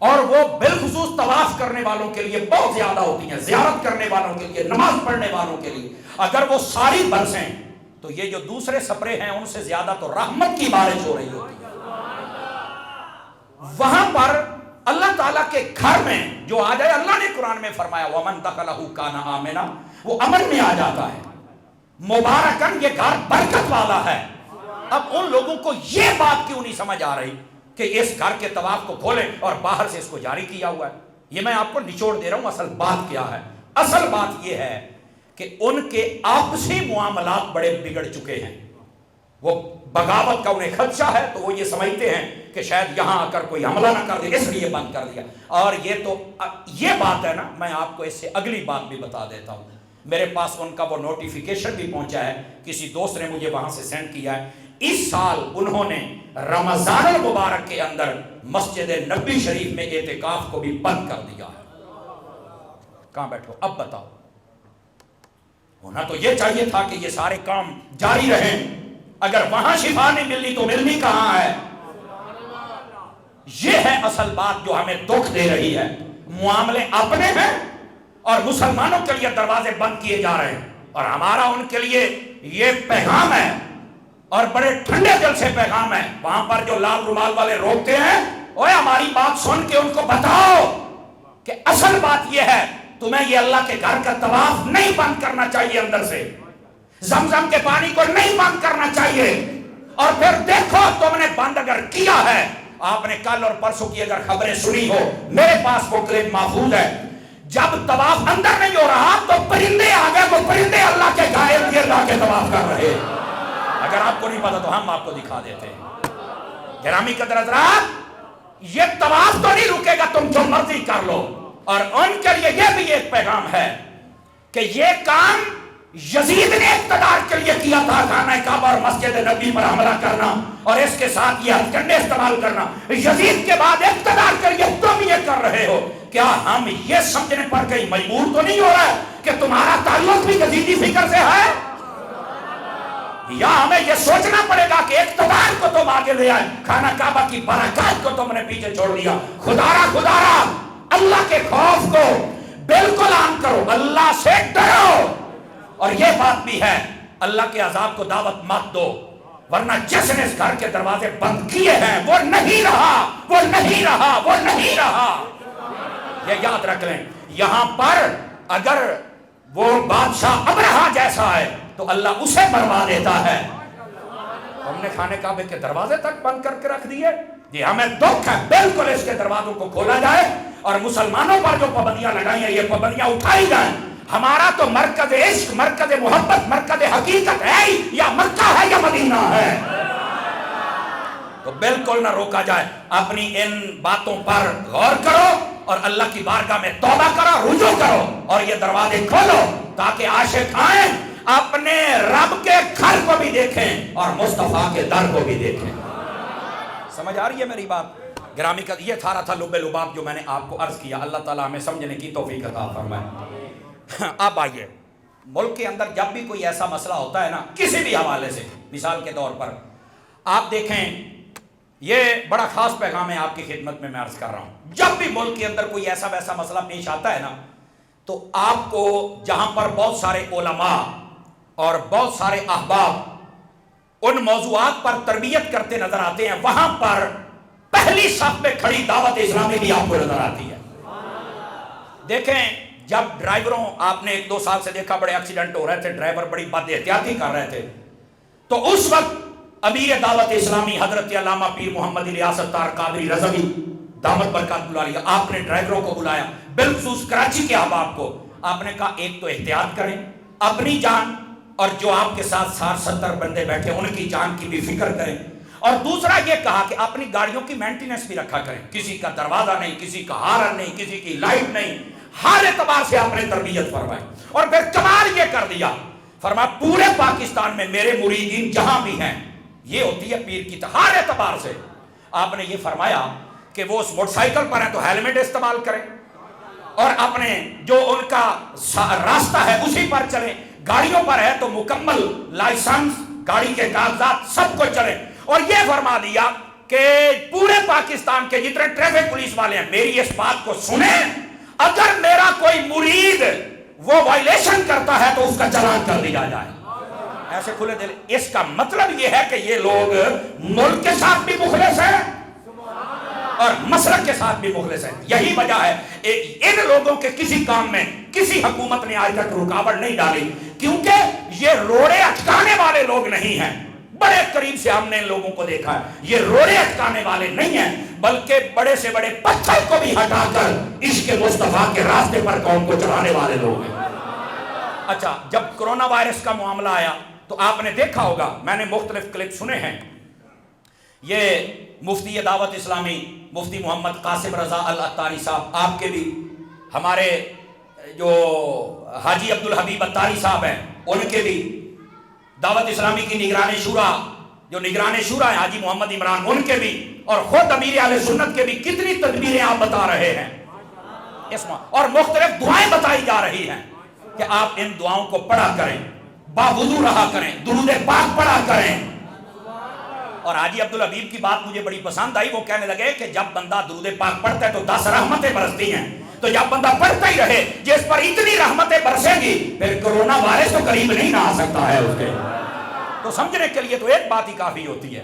[SPEAKER 1] اور وہ بالخصوص طواف کرنے والوں کے لیے بہت زیادہ ہوتی ہیں، زیارت کرنے والوں کے لیے، نماز پڑھنے والوں کے لیے۔ اگر وہ ساری برسیں تو یہ جو دوسرے سپرے ہیں ان سے زیادہ تو رحمت کی بارش ہو رہی ہوتی ہے۔ وہاں پر اللہ تعالیٰ کے گھر میں جو آ جائے، اللہ نے قرآن میں فرمایا وَمَن دَخَلَهُ كَانَ آمِنًا، وہ امن میں آ جاتا ہے، مبارکن، یہ گھر برکت والا ہے۔ اب ان لوگوں کو یہ بات کیوں نہیں سمجھ آ رہی کہ اس گھر کے طواف کو کھولیں اور باہر سے اس کو جاری کیا ہوا ہے؟ یہ میں آپ کو نچوڑ دے رہا ہوں، اصل بات کیا ہے؟ اصل بات یہ ہے کہ ان کے آپسی معاملات بڑے بگڑ چکے ہیں۔ وہ بغاوت کا انہیں خدشہ ہے تو وہ یہ سمجھتے ہیں کہ شاید یہاں آ کر کوئی حملہ نہ کر دے، اس لیے بند کر دیا۔ اور یہ تو یہ بات ہے نا، میں آپ کو اس سے اگلی بات بھی بتا دیتا ہوں۔ میرے پاس ان کا وہ نوٹیفیکیشن بھی پہنچا ہے، کسی دوست نے مجھے وہاں سے سینڈ کیا ہے۔ اس سال انہوں نے رمضان المبارک کے اندر مسجد نبی شریف میں اعتکاف کو بھی بند کر دیا ہے۔ کہاں بیٹھو اب بتاؤ؟ ہونا تو یہ چاہیے تھا کہ یہ سارے کام جاری رہیں، اگر وہاں شفا نہیں ملنی تو ملنی کہاں ہے؟ یہ ہے اصل بات جو ہمیں دکھ دے رہی ہے۔ معاملے اپنے ہیں اور مسلمانوں کے لیے دروازے بند کیے جا رہے ہیں، اور ہمارا ان کے لیے یہ پیغام ہے، اور بڑے ٹھنڈے دل سے پیغام ہے۔ وہاں پر جو لال رومال والے روکتے ہیں، اوے ہماری بات سن کے ان کو بتاؤ کہ اصل بات یہ ہے، تمہیں یہ اللہ کے گھر کا طواف نہیں بند کرنا چاہیے، اندر سے زمزم کے پانی کو نہیں بند کرنا چاہیے۔ اور پھر دیکھو تم نے بند اگر کیا ہے، آپ نے کل اور پرسوں کی اگر خبریں سنی ہو، میرے پاس وہ کلپ محفوظ ہے، جب طواف اندر نہیں ہو رہا تو پرندے آ گئے، وہ پرندے اللہ کے گھر کے اللہ کے طواف کر رہے ہیں۔ اگر آپ کو نہیں پتا تو ہم آپ کو دکھا دیتے ہیں۔ گرامی قدر حضرات، یہ طواف تو نہیں رکے گا، تم جو مرضی کر لو۔ اور ان کے لیے یہ بھی ایک پیغام ہے کہ یہ کام یزید نے اقتدار کے لیے کیا تھا، خانہ کعبہ اور مسجد نبی پر حملہ کرنا اور اس کے ساتھ یہ ہتھکنڈے استعمال کرنا۔ یزید کے بعد اقتدار کے لیے تم یہ کر رہے ہو۔ کیا ہم یہ سمجھنے پر کہیں مجبور تو نہیں ہو رہا ہے کہ تمہارا تعلق بھی یزیدی فکر سے ہے؟ یا ہمیں یہ سوچنا پڑے گا کہ اقتدار کو تم آگے لے آئے، خانہ کعبہ کی برکات کو تم نے پیچھے چھوڑ دیا۔ خدارا اللہ کے خوف کو بالکل عام کرو، اللہ سے ڈرو۔ اور یہ بات بھی ہے، اللہ کے عذاب کو دعوت مت دو، ورنہ جس نے اس گھر کے دروازے بند کیے ہیں وہ نہیں رہا، وہ نہیں رہا، وہ نہیں رہا۔ یہ یاد رکھ لیں، یہاں پر اگر وہ بادشاہ ابرہا جیسا ہے تو اللہ اسے مروا دیتا ہے۔ ہم نے خانہ کعبے کے دروازے تک بند کر کے رکھ دیے، یہ ہمیں دکھ ہے۔ بالکل اس کے دروازوں کو کھولا جائے اور مسلمانوں پر جو پابندیاں لگائی ہیں یہ پابندیاں اٹھائی جائیں۔ ہمارا تو مرکز عشق، مرکز محبت، مرکز حقیقت ہے ہی، یا مکہ ہے یا مدینہ ہے، تو بالکل نہ روکا جائے۔ اپنی ان باتوں پر غور کرو اور اللہ کی بارگاہ میں توبہ کرو، رجوع کرو، اور یہ دروازے کھولو تاکہ عاشق آئیں، اپنے رب کے گھر کو بھی دیکھیں اور مصطفیٰ کے در کو بھی دیکھیں۔ سمجھ آ رہی ہے میری بات؟ گرامی کا یہ تھا رہا تھا لب لباب جو میں نے آپ کو عرض کیا۔ اللہ تعالیٰ ہمیں سمجھنے کی توفیق عطا فرمائے۔ اب آئیے، ملک کے اندر جب بھی کوئی ایسا مسئلہ ہوتا ہے نا، کسی بھی حوالے سے، مثال کے طور پر آپ دیکھیں، یہ بڑا خاص پیغام ہے آپ کی خدمت میں عرض کر رہا ہوں۔ جب بھی ملک کے اندر کوئی ایسا ویسا مسئلہ پیش آتا ہے نا، تو آپ کو جہاں پر بہت سارے علماء اور بہت سارے احباب ان موضوعات پر تربیت کرتے نظر آتے ہیں، وہاں پر پہلی صف میں کھڑی دعوت اسلامی بھی آپ کو نظر آتی ہے۔ دیکھیں، جب ڈرائیوروں، آپ نے 1-2 سال سے دیکھا بڑے ایکسیڈنٹ ہو رہے تھے، ڈرائیور بڑی بد احتیاطی کر رہے تھے، تو اس وقت امیر دعوت اسلامی حضرت علامہ پیر محمد الیاس اتار قادری رضوی دامت برکات بلا لیا، آپ نے ڈرائیوروں کو بلایا، بالخصوص کراچی کے احباب کو، آپ نے کہا ایک تو احتیاط کریں، اپنی جان اور جو آپ کے ساتھ 60-70 بندے بیٹھے ان کی جان کی بھی فکر کریں. اور دوسرا یہ کہا کہ اپنی گاڑیوں کی مینٹیننس بھی رکھا کریں. کسی کا دروازہ نہیں, کسی کا ہارن نہیں, کسی کی لائٹ نہیں, ہر اعتبار سے آپ نے تربیت فرمائی. اور پھر کمال یہ کر دیا, فرمایا پورے پاکستان میں میرے مریدین جہاں بھی ہیں, یہ ہوتی ہے پیر کی ہر اعتبار سے. آپ نے یہ فرمایا کہ وہ اس موٹر سائیکل پر ہیں تو ہیلمٹ استعمال کریں, اور اپنے جو ان کا راستہ ہے اسی پر چلیں. گاڑیوں پر ہے تو مکمل لائسنس, گاڑی کے کاغذات سب کو چلیں. اور یہ فرما دیا کہ پورے پاکستان کے جتنے ٹریفک پولیس والے ہیں میری اس بات کو سنیں, اگر میرا کوئی مرید وہ وائلیشن کرتا ہے تو اس کا چلان کر دیا جائے. ایسے کھلے دل. اس کا مطلب یہ ہے کہ یہ لوگ ملک کے ساتھ بھی مخلص ہیں اور مسلک کے ساتھ بھی مخلص ہیں. یہی وجہ ہے ان لوگوں کے کسی کام میں کسی حکومت نے آج تک رکاوٹ نہیں ڈالی, کیونکہ یہ روڑے اٹکانے والے لوگ نہیں ہیں. بڑے قریب سے ہم نے ان لوگوں کو دیکھا ہے, یہ روڑے اٹکانے والے نہیں ہیں, بلکہ بڑے سے بڑے پتھر کو بھی ہٹا کر عشق مصطفیٰ کے راستے پر قوم کو چلانے والے لوگ ہیں. اچھا, جب کرونا وائرس کا معاملہ آیا تو آپ نے دیکھا ہوگا, میں نے مختلف کلپ سنے ہیں, یہ مفتی دعوت اسلامی مفتی محمد قاسم رضا العطاری صاحب, آپ کے بھی, ہمارے جو حاجی عبدالحبیب عطاری صاحب ہیں ان کے بھی, دعوت اسلامی کی نگران شورا جو نگران شورا ہیں حاجی محمد عمران ان کے بھی, اور خود امیر اہل سنت کے بھی کتنی تدبیریں آپ بتا رہے ہیں اس میں, اور مختلف دعائیں بتائی جا رہی ہیں کہ آپ ان دعاؤں کو پڑھا کریں, باوضو رہا کریں, درود پاک پڑھا کریں. اور حاجی عبدالحبیب کی بات مجھے بڑی پسند آئی, وہ کہنے لگے کہ جب بندہ درود پاک پڑھتا ہے تو 10 رحمتیں برستی ہیں, تو جب بندہ پڑھتا ہی رہے جس پر اتنی رحمتیں برسیں گی پھر کرونا وائرس تو قریب نہیں نہ آ سکتا ہے اس کے. تو سمجھنے کے لیے تو ایک بات ہی کافی ہوتی ہے.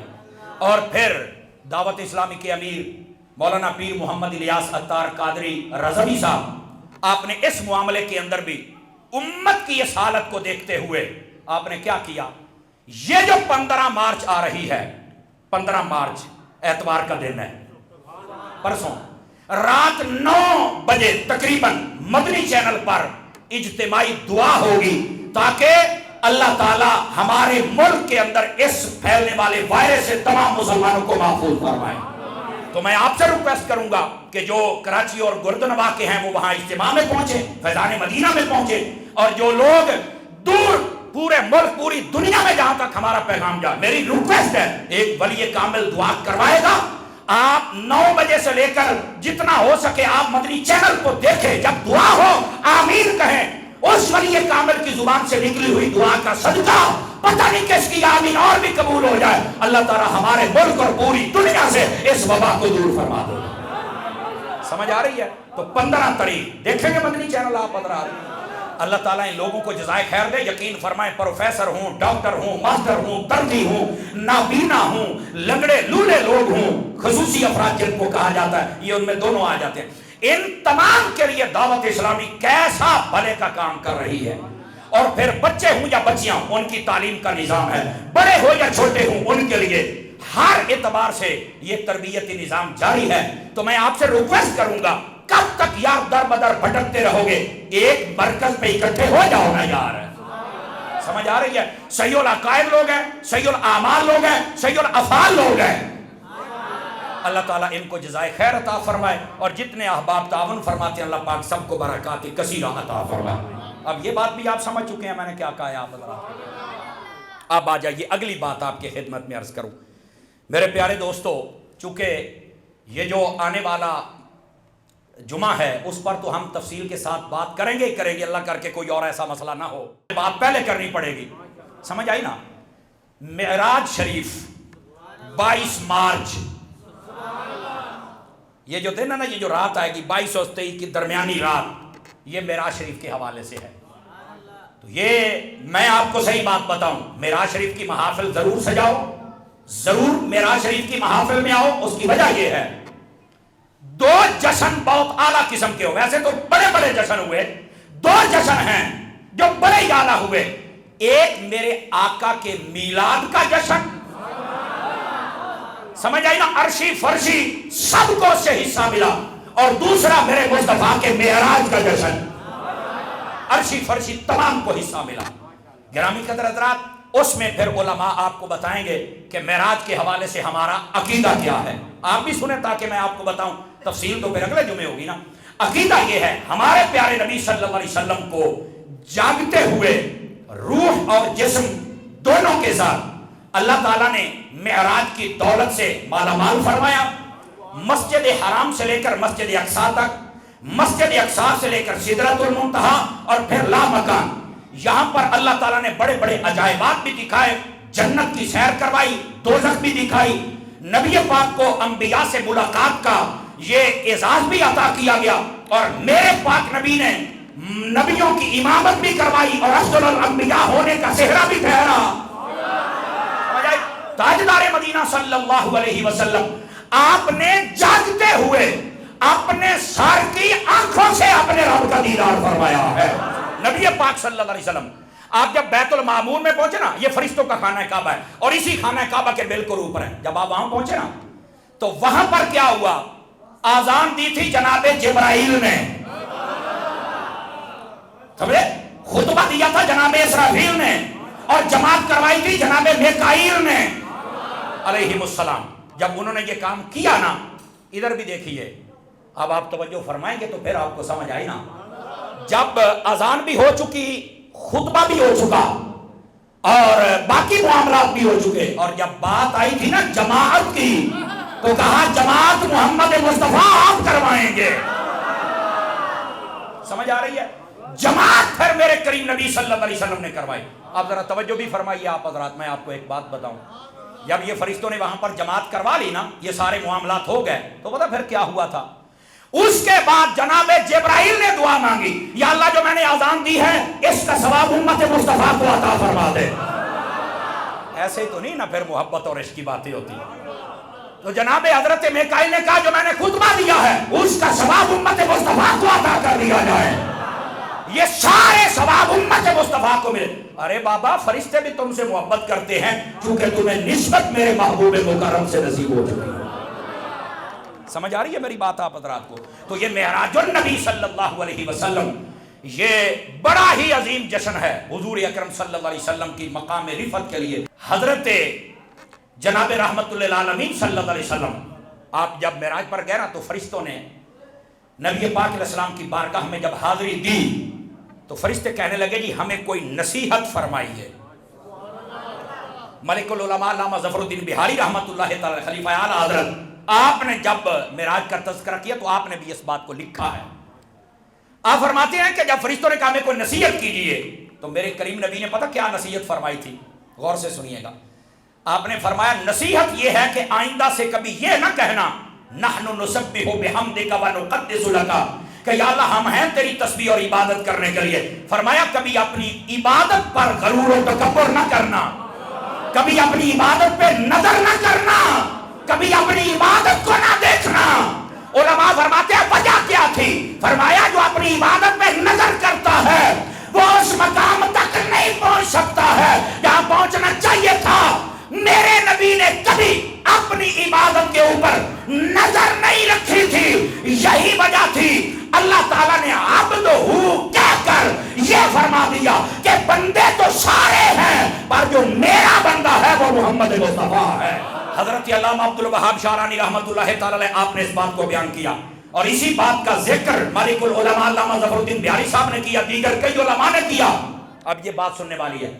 [SPEAKER 1] اور پھر دعوت اسلامی کے امیر مولانا پیر محمد الیاس عطار قادری رضوی صاحب, آپ نے اس معاملے کے اندر بھی امت کی اس حالت کو دیکھتے ہوئے آپ نے کیا کیا, یہ جو 15 مارچ آ رہی ہے, 15 مارچ اتوار کا دن ہے, پرسوں رات 9 بجے تقریباً مدنی چینل پر اجتماعی دعا ہوگی تاکہ اللہ تعالی ہمارے ملک کے اندر اس پھیلنے والے وائرس سے تمام مسلمانوں کو محفوظ فرمائے. تو میں آپ سے ریکویسٹ کروں گا کہ جو کراچی اور گردنوا کے ہیں وہ وہاں اجتماع میں پہنچے, فیضان مدینہ میں پہنچے, اور جو لوگ دور پورے ملک پوری دنیا میں جہاں تک ہمارا پیغام جائے, میری ریکویسٹ ہے ایک ولی کامل دعا کروائے گا. آپ 9 بجے سے لے کر جتنا ہو سکے آپ مدنی چینل کو دیکھیں, جب دعا ہو آمین کہیں, اس ولی کامل کی زبان سے نکلی ہوئی دعا کا صدقہ پتہ نہیں کس کی آمین اور بھی قبول ہو جائے, اللہ تعالیٰ ہمارے ملک اور پوری دنیا سے اس وبا کو دور فرما دے. سمجھ آ رہی ہے؟ تو 15 تاریخ دیکھیں گے مدنی چینل آپ 15. اللہ تعالیٰ ان لوگوں کو جزائے خیر دے. یقین فرمائیں پروفیسر ہوں, ڈاکٹر ہوں, ماسٹر ہوں, دردی ہوں, نابینا ہوں, لنگڑے لولے لوگ ہوں, خصوصی افراد جن کو کہا جاتا ہے, یہ ان میں دونوں آ جاتے ہیں. ان تمام کے لیے دعوت اسلامی کیسا بھلے کا کام کر رہی ہے. اور پھر بچے ہوں یا بچیاں ہوں ان کی تعلیم کا نظام ہے, بڑے ہو یا چھوٹے ہوں ان کے لیے ہر اعتبار سے یہ تربیتی نظام جاری ہے. تو میں آپ سے ریکویسٹ کروں گا کب تک یار در بدر بھٹکتے رہو گے, ایک مرکز پہ اکٹھے ہو جاؤ نا یار. سمجھ آ رہی ہے؟ صحیح العقائد لوگ ہیں, صحیح الاعمال لوگ ہیں, صحیح الافعال لوگ ہیں. اللہ تعالیٰ ان کو جزائے خیر عطا فرمائے, اور جتنے احباب تعاون فرماتے ہیں اللہ پاک سب کو برکات کثیرہ عطا فرمائے. اب یہ بات بھی آپ سمجھ چکے ہیں میں نے کیا کہا ہے آپ حضرات. اب آ جائیے اگلی بات آپ کے خدمت میں عرض کروں. میرے پیارے دوستو, چونکہ یہ جو آنے والا جمعہ ہے اس پر تو ہم تفصیل کے ساتھ بات کریں گے ہی کریں گے, اللہ کر کے کوئی اور ایسا مسئلہ نہ ہو, بات پہلے کرنی پڑے گی. سمجھ آئی نا؟ معراج شریف 22 مارچ, یہ جو دن ہے نا, یہ جو رات آئے گی 22 اور 23 کی درمیانی رات, یہ معراج شریف کے حوالے سے ہے. تو یہ میں آپ کو صحیح بات بتاؤں, معراج شریف کی محافل ضرور سجاؤ, ضرور معراج شریف کی محافل میں آؤ. اس کی وجہ یہ ہے 2 جشن بہت اعلیٰ قسم کے ہوئے. ویسے تو بڑے بڑے جشن ہوئے, 2 جشن ہیں جو بڑے ہی اعلیٰ ہوئے. ایک میرے آقا کے میلاد کا جشن, سمجھ آئی نا, عرشی فرشی سب کو اس سے حصہ ملا, اور دوسرا میرے مصطفیٰ کے معراج کا جشن, عرشی فرشی تمام کو حصہ ملا. گرامی قدر حضرات، اس میں پھر علماء آپ کو بتائیں گے کہ معراج کے حوالے سے ہمارا عقیدہ کیا ہے. آپ بھی سنیں تاکہ میں آپ کو بتاؤں. تفصیل تو پھر اگلے جمعے ہوگی نا. عقیدہ یہ ہے ہمارے پیارے نبی صلی اللہ علیہ وسلم کو جاگتے ہوئے روح اور جسم دونوں کے ساتھ اللہ تعالیٰ نے معراج کی دولت سے مالا مال فرمایا. مسجد حرام سے لے کر مسجد اقصی تک، مسجد اقصی سے لے کر سدرۃ المنتہا اور پھر لامکان، یہاں پر اللہ تعالیٰ نے بڑے بڑے عجائبات بھی دکھائے. جنت کی سیر کروائی، دوزخ بھی دکھائی. نبی پاک کو انبیاء سے ملاقات کا یہ اعزاز بھی عطا کیا گیا، اور میرے پاک نبی نے نبیوں کی امامت بھی کروائی اور افضل الانبیاء ہونے کا صحرا بھی ٹھہرا. تاجدار مدینہ صلی اللہ علیہ وسلم آپ نے جاگتے ہوئے اپنے سر کی آنکھوں سے اپنے رب کا دیدار فرمایا ہے. نبی پاک صلی اللہ علیہ وسلم آپ جب بیت المعمور میں پہنچے نا، یہ فرشتوں کا خانہ کعبہ ہے اور اسی خانہ کعبہ کے بالکل اوپر ہے. جب آپ وہاں پہنچے نا تو وہاں پر کیا ہوا؟ آذان دی تھی جناب جبرائیل نے، سمجھے؟ خطبہ دیا تھا جناب اسرافیل نے، اور جماعت کروائی تھی جناب میکائیل نے علیہم السلام. جب انہوں نے یہ کام کیا نا، ادھر بھی دیکھیے، اب آپ توجہ فرمائیں گے تو پھر آپ کو سمجھ آئی نا. جب اذان بھی ہو چکی، خطبہ بھی ہو چکا اور باقی معاملات بھی ہو چکے، اور جب بات آئی تھی نا جماعت کی تو کہا جماعت محمد مصطفیٰ آپ کروائیں گے. سمجھ آ رہی ہے؟ جماعت پھر میرے کریم نبی صلی اللہ علیہ وسلم نے کروائی. آپ ذرا توجہ بھی فرمائیے آپ حضرات. میں آپ کو ایک بات بتاؤں، جب یہ فرشتوں نے وہاں پر جماعت کروا لی نا، یہ سارے معاملات ہو گئے، تو پتہ پھر کیا ہوا تھا؟ اس کے بعد جناب جبرائیل نے دعا مانگی، یا اللہ جو میں نے اذان دی ہے اس کا ثواب امت مصطفیٰ کو عطا فرما دے. ایسے ہی تو نہیں نا پھر محبت اور عشق کی باتیں ہوتی. تو جناب حضرت میکائیل نے کہا جو میں نے خطبہ دیا ہے اس کا ثواب امت مصطفیٰ کو عطا کر دیا جائے، یہ سارے ثواب امت مصطفیٰ کو ملے. ارے بابا، فرشتے بھی تم سے محبت کرتے ہیں کیونکہ تمہیں نسبت میرے محبوب مکرم سے نصیب ہو چکی ہے. سمجھ آ رہی ہے میری بات آپ حضرات کو؟ تو یہ معراج النبی صلی اللہ علیہ وسلم یہ بڑا ہی عظیم جشن ہے حضور اکرم صلی اللہ علیہ وسلم کی مقام رفعت کے لیے. حضرت جناب رحمت للعالمین صلی اللہ علیہ وسلم آپ جب معراج پر گئے نا تو فرشتوں نے نبی پاک علیہ السلام کی بارگاہ میں جب حاضری دی تو فرشتے کہنے لگے جی ہمیں کوئی نصیحت فرمائیے. ملک العلماء علامہ ظفر الدین بہاری رحمت اللہ تعالی خلیفہ اعلیٰ حضرت، آپ نے جب معراج کا تذکرہ کیا تو آپ نے بھی اس بات کو لکھا ہے. آپ فرماتے ہیں کہ جب فرشتوں نے کہا ہمیں کوئی نصیحت کیجئے تو میرے کریم نبی نے پتہ کیا نصیحت فرمائی تھی؟ غور سے سنیے گا. آپ نے فرمایا نصیحت یہ ہے کہ آئندہ سے کبھی یہ نہ کہنا نحن نسبح بحمدک ونقدس لک، کہ یا اللہ ہم ہیں تیری تسبیح اور عبادت کرنے کے لیے. فرمایا کبھی اپنی عبادت پر غرور و تکبر نہ کرنا، کبھی اپنی عبادت پہ نظر نہ کرنا، کبھی اپنی عبادت کو نہ دیکھنا. علماء فرماتے ہیں وجہ کیا تھی؟ فرمایا جو اپنی عبادت پہ نظر کرتا ہے وہ اس مقام تک نہیں پہنچ سکتا ہے جہاں پہنچنا چاہیے تھا. میرے نبی نے کبھی اپنی عبادت کے اوپر نظر نہیں رکھی تھی. یہی وجہ تھی اللہ تعالیٰ نے عبدہ کہہ کر یہ فرما دیا کہ بندے تو سارے ہیں پر جو میرا بندہ ہے وہ محمد مصطفیٰ ہے. حضرت علامہ عبد الوہاب شعرانی رحمت اللہ تعالی آپ نے اس بات کو بیان کیا، اور اسی بات کا ذکر مالک العلماء علامہ ظفر الدین بہاری صاحب نے کیا، دیگر کئی علماء نے کیا. اب یہ بات سننے والی ہے.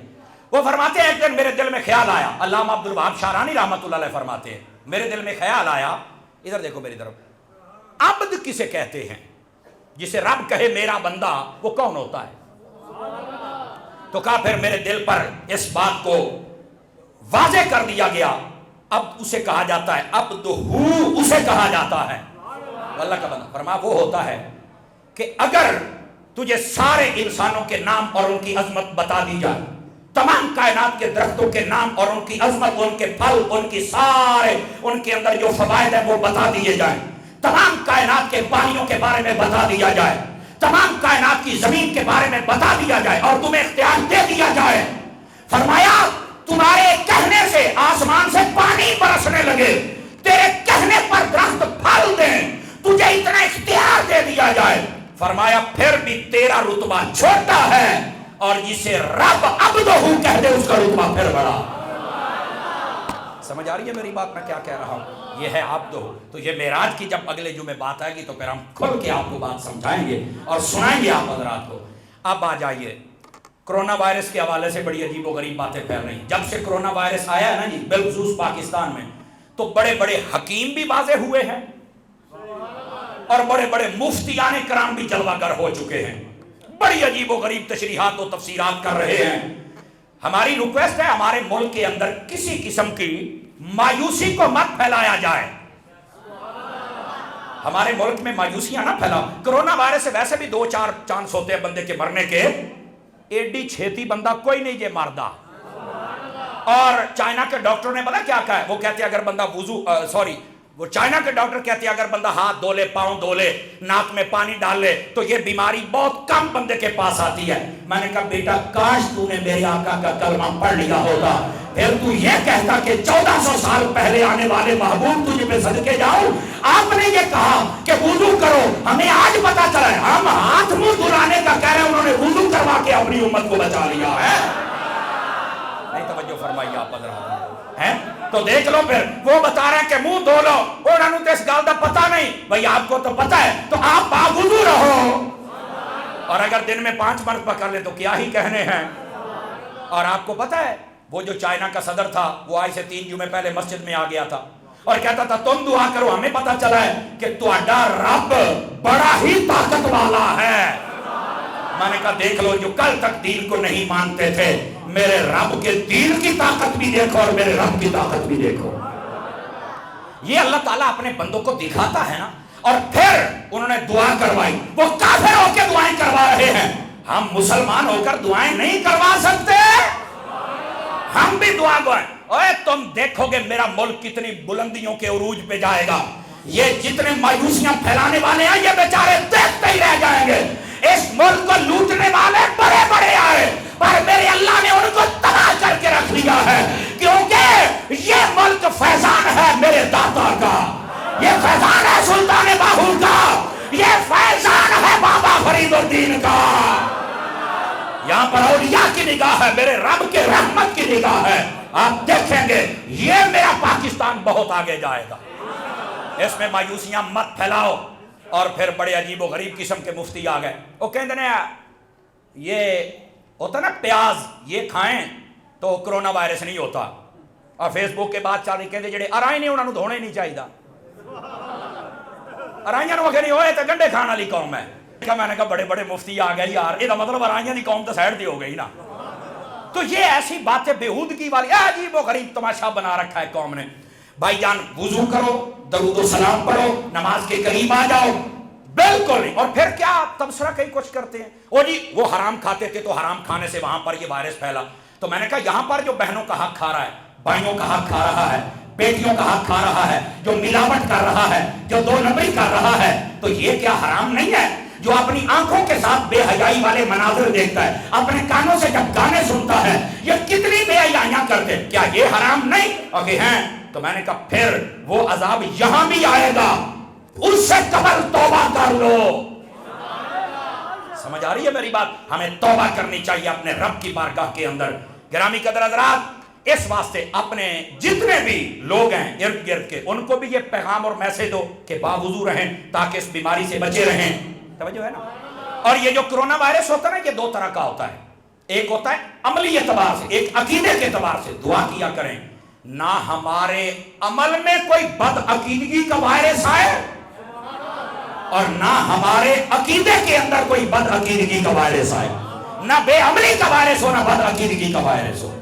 [SPEAKER 1] وہ فرماتے ہیں ایک دن میرے دل میں خیال آیا، علامہ عبد الوہاب شعرانی رحمت اللہ علیہ فرماتے ہیں میرے دل میں خیال آیا، ادھر دیکھو میری طرف، عبد کسے کہتے ہیں؟ جسے رب کہے میرا بندہ وہ کون ہوتا ہے؟ تو کہا پھر میرے دل پر اس بات کو واضح کر دیا گیا، اب اسے کہا جاتا ہے عبدہ، اسے کہا جاتا ہے اللہ کا بندہ. فرمایا وہ ہوتا ہے کہ اگر تجھے سارے انسانوں کے نام اور ان کی عظمت بتا دی جائے، تمام کائنات کے درختوں کے نام اور ان کی عظمت، ان کے پھل، ان کی سارے ان کے اندر جو فوائد ہیں وہ بتا دیے جائیں، تمام کائنات کے پانیوں کے بارے میں بتا دیا جائے، تمام کائنات کی زمین کے بارے میں بتا دیا جائے اور تمہیں اختیار دے دیا جائے. فرمایا تمہارے کہنے سے آسمان سے پانی برسنے لگے، تیرے کہنے پر درخت پھل دیں، تجھے اتنا اختیار دے دیا جائے. فرمایا پھر بھی تیرا رتبہ چھوٹا ہے اور جسے رب عبدہ کہہ دے اس کا رتبہ پھر بڑا۔ سمجھ آ رہی ہے میری بات میں کیا کہہ رہا ہوں؟ یہ ہے عبدہ۔ تو یہ معراج کی جب اگلے جمعے بات آئے گی تو پھر ہم کھل کے آپ کو بات سمجھائیں گے اور سنائیں گے آپ حضرات کو۔ اب آ جائیے کرونا وائرس کے حوالے سے بڑی عجیب و غریب باتیں پھیل رہی ہیں۔ جب سے کرونا وائرس آیا ہے نا جی، بالخصوص پاکستان میں، تو بڑے بڑے حکیم بھی واضح ہوئے ہیں اور بڑے بڑے مفتیان کرام بھی جلوہ گر ہو چکے ہیں، بڑی عجیب و غریب تشریحات و تفسیرات کر رہے ہیں۔ ہماری ریکویسٹ ہے ہمارے ملک کے اندر کسی قسم کی مایوسی کو مت پھیلایا جائے، ہمارے ملک میں مایوسیاں نہ پھیلاؤ۔ کرونا وائرس سے ویسے بھی 2-4 چانس ہوتے ہیں بندے کے مرنے کے، ایڈی چھیتی بندہ کوئی نہیں یہ مردہ۔ اور چائنا کے ڈاکٹر نے پتا کیا کہا ہے؟ وہ کہتے ہیں اگر بندہ وہ چائنا کے ڈاکٹر کہتے ہیں اگر بندہ ہاتھ دھو لے، پاؤں دھو لے، ناک میں پانی ڈال لے تو یہ بیماری بہت کم بندے کے پاس آتی ہے۔ میں نے کہا بیٹا کاش تو نے میرے آقا کا کلمہ پڑھ لیا ہوتا، پھر تو یہ کہتا کہ 1400 سال پہلے آنے والے محبوب تجھے پہ صدقے جاؤں، آپ نے یہ کہا کہ وضو کرو، ہمیں آج پتا چلا ہے ہم ہاتھ منہ دھلانے کا کہہ رہے ہیں، انہوں نے وضو کروا کے اپنی امت کو بچا لیا ہے۔ نہیں توجہ فرمائیے آپ حضرات ہیں؟ تو دیکھ لو پھر وہ بتا رہے ہیں کہ منہ دھو لو، انہوں نے اس گال دا پتہ نہیں، بھئی آپ کو تو پتہ ہے تو آپ باوضو رہو، اور اگر دن میں 5 مرتبہ کر لیں تو کیا ہی کہنے ہیں۔ اور آپ کو پتہ ہے وہ جو چائنا کا صدر تھا وہ آج سے 3 جمعے پہلے مسجد میں آ گیا تھا اور کہتا تھا تم دعا کرو، ہمیں پتہ چلا ہے کہ تہاڈا رب بڑا ہی طاقت والا ہے۔ میں نے کہا دیکھ لو جو کل تک دین کو نہیں مانتے تھے، میرے رب کے دین کی طاقت بھی دیکھو اور میرے رب کی طاقت بھی دیکھو۔ یہ اللہ تعالیٰ اپنے بندوں کو دکھاتا ہے نا۔ اور پھر انہوں نے دعا کروائی، وہ کافر ہو کے دعائیں کروا رہے ہیں، ہم مسلمان ہو کر دعائیں نہیں کروا سکتے، ہم بھی دعا گوئیں۔ اوے تم دیکھو گے میرا ملک کتنی بلندیوں کے عروج پہ جائے گا، یہ جتنے مایوسیاں پھیلانے والے ہیں یہ بیچارے دیکھتے ہی رہ جائیں گے۔ اس ملک کو لوٹنے والے بڑے بڑے آئے پر میرے اللہ نے ان کو تباہ کر کے رکھ دیا ہے، کیونکہ یہ ملک فیضان ہے میرے داتا کا، یہ فیضان ہے سلطان باہو کا، یہ فیضان ہے بابا فرید الدین کا۔ یہاں پر اولیاء کی نگاہ ہے، میرے رب کے رحمت کی نگاہ ہے، آپ دیکھیں گے یہ میرا پاکستان بہت آگے جائے گا۔ اس میں مایوسیاں مت پھیلاؤ۔ اور پھر بڑے عجیب و غریب قسم کے مفتی آ گئے، وہ کہتے ہیں یہ ہوتا نا پیاز یہ کھائیں تو کرونا وائرس نہیں ہوتا، اور فیس بک کے بعد چاہ رہی کہتے جڑے ارائیں نہیں انہوں نے دھونے نہیں چاہیے، ارائیاں نو کہ نہیں ہوئے تو گنڈے کھان والی قوم ہے۔ میں نے کہا بڑے بڑے مفتی آ گئے یار، یہ مطلب ارائیاں دی قوم تو سائڈ دی ہو گئی نا۔ تو یہ ایسی باتیں بےہودگی والی عجیب و غریب تماشا بنا رکھا ہے قوم نے۔ بھائی جان وضو کرو، درود و سلام پڑھو، نماز کے قریب آ جاؤ، بالکل نہیں۔ اور پھر کیا تبصرہ کئی کچھ کرتے ہیں، وہ جی وہ حرام کھاتے تھے تو حرام کھانے سے وہاں پر یہ وائرس پھیلا۔ تو میں نے کہا یہاں پر جو بہنوں کا حق کھا رہا ہے، بھائیوں کا حق کھا رہا ہے، بیٹیوں کا حق کھا رہا ہے، جو ملاوٹ کر رہا ہے، جو 2 نمبری کر رہا ہے، تو یہ کیا حرام نہیں ہے؟ جو اپنی آنکھوں کے ساتھ بے حیائی والے مناظر دیکھتا ہے، اپنے کانوں سے جب گانے سنتا ہے، یہ کتنی بے حیائیاں کرتے ہیں، کیا یہ حرام نہیں؟ اور کہ ہیں تو میں نے کہا پھر وہ عذاب یہاں بھی آئے گا، اس سے قبل توبہ کر لو۔ سمجھ آ رہی ہے میری بات؟ ہمیں توبہ کرنی چاہیے اپنے رب کی بارگاہ کے اندر۔ گرامی قدر حضرات، اس واسطے اپنے جتنے بھی لوگ ہیں ارد گرد کے ان کو بھی یہ پیغام اور میسج دو کہ باوضو رہیں تاکہ اس بیماری سے بچے رہیں۔ توجہ ہے نا؟ اور یہ جو کرونا وائرس ہوتا ہے نا یہ 2 طرح کا ہوتا ہے، ایک ہوتا ہے عملی اعتبار سے، ایک عقیدے کے اعتبار سے۔ دعا کیا کریں نہ ہمارے عمل میں کوئی بد عقیدگی کا وائرس آئے اور نہ ہمارے عقیدے کے اندر کوئی بد عقیدگی کا وائرس آئے، نہ بے عملی کا وائرس ہو نہ بد عقیدگی کا وائرس ہو۔